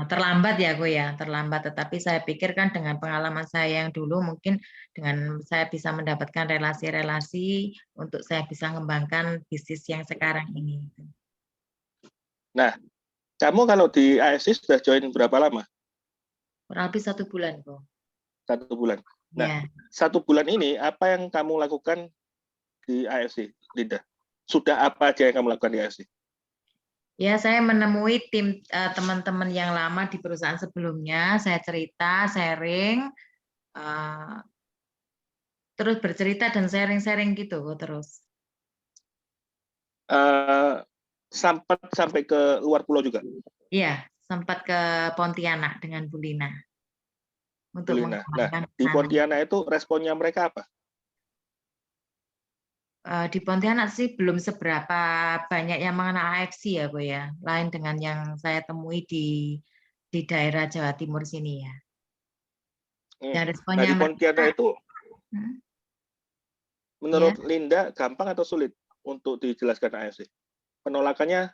terlambat ya aku ya, tetapi saya pikir kan dengan pengalaman saya yang dulu mungkin dengan saya bisa mendapatkan relasi-relasi untuk saya bisa mengembangkan bisnis yang sekarang ini. Nah, kamu kalau di AFC sudah join berapa lama? Kurang lebih 1 bulan kok. 1 bulan. Nah, Ya. 1 bulan ini apa yang kamu lakukan di AFC, Linda? Sudah apa aja yang kamu lakukan di AFC? Ya, saya menemui tim teman-teman yang lama di perusahaan sebelumnya, saya cerita, sharing, terus bercerita dan sharing-sharing gitu terus. Sampai ke luar pulau juga? Iya, sempat ke Pontianak dengan Bu Lina. Untuk Nah, di Pontianak itu responnya mereka apa? Di Pontianak sih belum seberapa banyak yang mengenal AFC ya, Bu ya. Lain dengan yang saya temui di daerah Jawa Timur sini ya. Yang responnya di Pontianak itu menurut ya. Linda gampang atau sulit untuk dijelaskan AFC? Penolakannya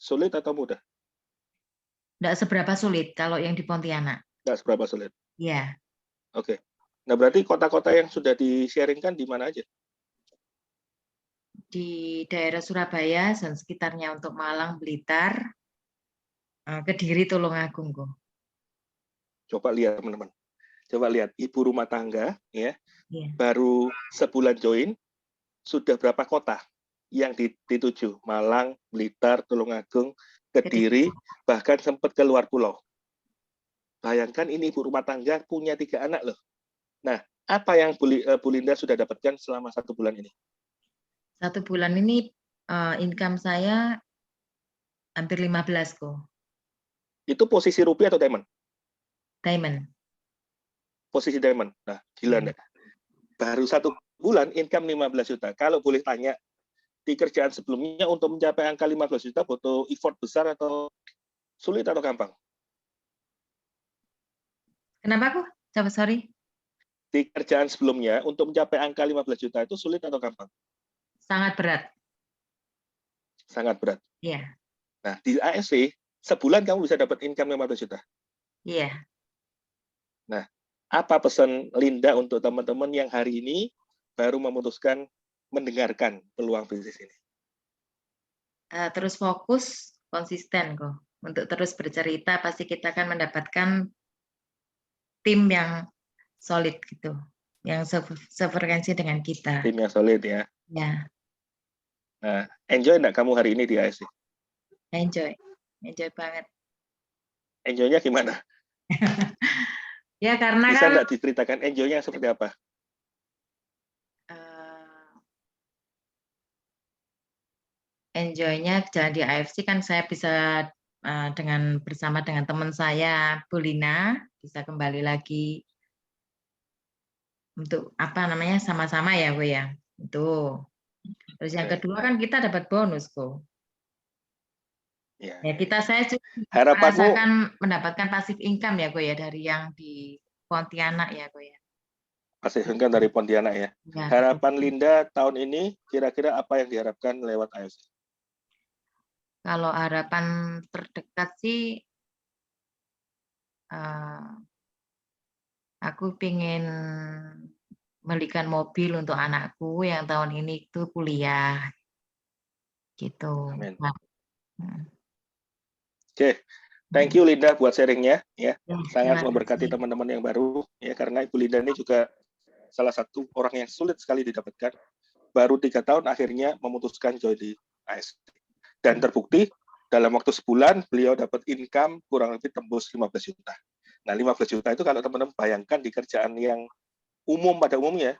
sulit atau mudah? Nggak seberapa sulit kalau yang di Pontianak. Nggak seberapa sulit? Iya. Oke. Nah, berarti kota-kota yang sudah di-sharingkan di mana aja? Di daerah Surabaya dan sekitarnya untuk Malang, Blitar, Kediri, Tulungagung kok. Coba lihat teman-teman. Coba lihat ibu rumah tangga ya. Yeah. Baru sebulan join sudah berapa kota yang dituju? Malang, Blitar, Tulungagung, Kediri, bahkan sempat ke luar pulau. Bayangkan ini ibu rumah tangga punya 3 anak loh. Nah, apa yang Bu Linda sudah dapatkan selama 1 bulan ini? 1 bulan ini income saya hampir 15 kok. Itu posisi rupiah atau diamond? Diamond. Posisi diamond. Nah, gila enggak? Baru 1 bulan income 15 juta. Kalau boleh tanya, di kerjaan sebelumnya untuk mencapai angka 15 juta butuh effort besar atau sulit atau gampang? Kenapa kok? Coba sorry. Di kerjaan sebelumnya untuk mencapai angka 15 juta itu sulit atau gampang? Sangat berat. Sangat berat. Iya. Nah, di AFC sebulan kamu bisa dapat income 15 juta. Iya. Nah, apa pesan Linda untuk teman-teman yang hari ini baru memutuskan mendengarkan peluang bisnis ini? Terus fokus, konsisten kok. Untuk terus bercerita, pasti kita akan mendapatkan tim yang solid gitu, yang sefrekuensi dengan kita. Tim yang solid ya. Ya. Nah, enjoy enggak kamu hari ini di AFC? Enjoy banget. Enjoy-nya gimana? Ya karena Bisa kan nggak diceritakan enjoy-nya seperti apa? enjoy-nya jalan di AFC kan saya bisa bersama dengan teman saya Bu Lina bisa kembali lagi untuk apa namanya sama-sama ya Bu ya. Itu. Terus yang Oke. kedua kan kita dapat bonus kok. Ya. Ya saya juga Harapanmu merasakan mendapatkan passive income ya kok ya dari yang di Pontianak ya kok ya. pasti kan dari Pontianak ya. Ya, Harapan Linda tahun ini kira-kira apa yang diharapkan lewat AFC? kalau harapan terdekat sih aku pengen belikan mobil untuk anakku yang tahun ini itu kuliah gitu. Amin. Nah, Oke, thank you Linda buat sharingnya ya. Sangat terima memberkati kasih. teman-teman yang baru ya, karena Ibu Linda ini juga salah satu orang yang sulit sekali didapatkan. Baru 3 tahun akhirnya memutuskan join di ASD. Dan terbukti dalam waktu sebulan beliau dapat income kurang lebih tembus 15 juta. Nah 15 juta itu kalau teman-teman bayangkan di kerjaan yang umum pada umumnya,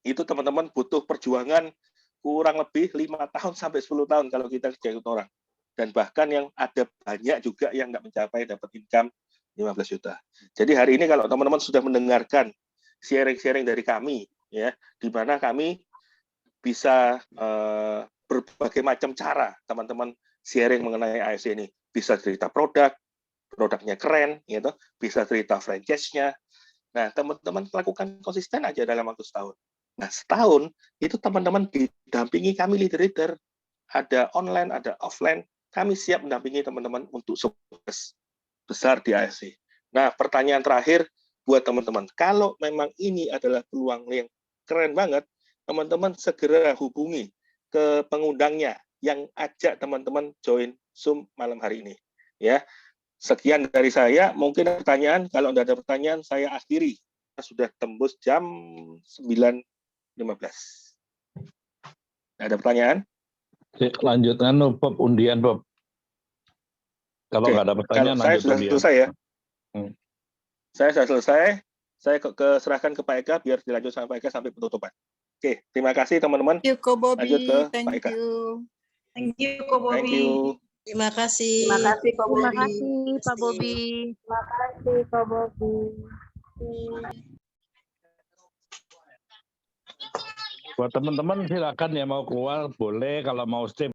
itu teman-teman butuh perjuangan kurang lebih 5 tahun sampai 10 tahun kalau kita kerja untuk orang. Dan bahkan yang ada banyak juga yang nggak mencapai dapat income 15 juta. Jadi hari ini kalau teman-teman sudah mendengarkan sharing-sharing dari kami, ya, di mana kami bisa berbagai macam cara teman-teman sharing mengenai AFC ini. Bisa cerita produknya keren, gitu. Bisa cerita franchise-nya. Nah, teman-teman lakukan konsisten aja dalam waktu setahun. Nah, setahun itu teman-teman didampingi kami leader-leader. Ada online, ada offline. Kami siap mendampingi teman-teman untuk sukses besar di AFC. Nah, pertanyaan terakhir buat teman-teman. Kalau memang ini adalah peluang yang keren banget, teman-teman segera hubungi ke pengundangnya yang ajak teman-teman join Zoom malam hari ini. Ya, sekian dari saya. Mungkin ada pertanyaan. Kalau tidak ada pertanyaan, saya akhiri. Sudah tembus jam 9.15. Ada pertanyaan? Lanjutkan Bob, undian Bob. Kalau nggak ada pertanyaan, saya lanjut sudah undian. selesai ya. Saya sudah selesai. Saya serahkan ke Pak Eka biar dilanjut sama Pak Eka sampai penutupan. Oke, terima kasih teman-teman. Thank you, Ko Bobby. Lanjut ke Pak Thank Eka. you. Thank you, Ko Bobby. Thank you. Terima kasih. Terima kasih Pak Terima Bobby. kasih, Pak Bobby. Terima kasih Pak Bobby. Buat teman-teman silakan ya mau keluar boleh, kalau mau stay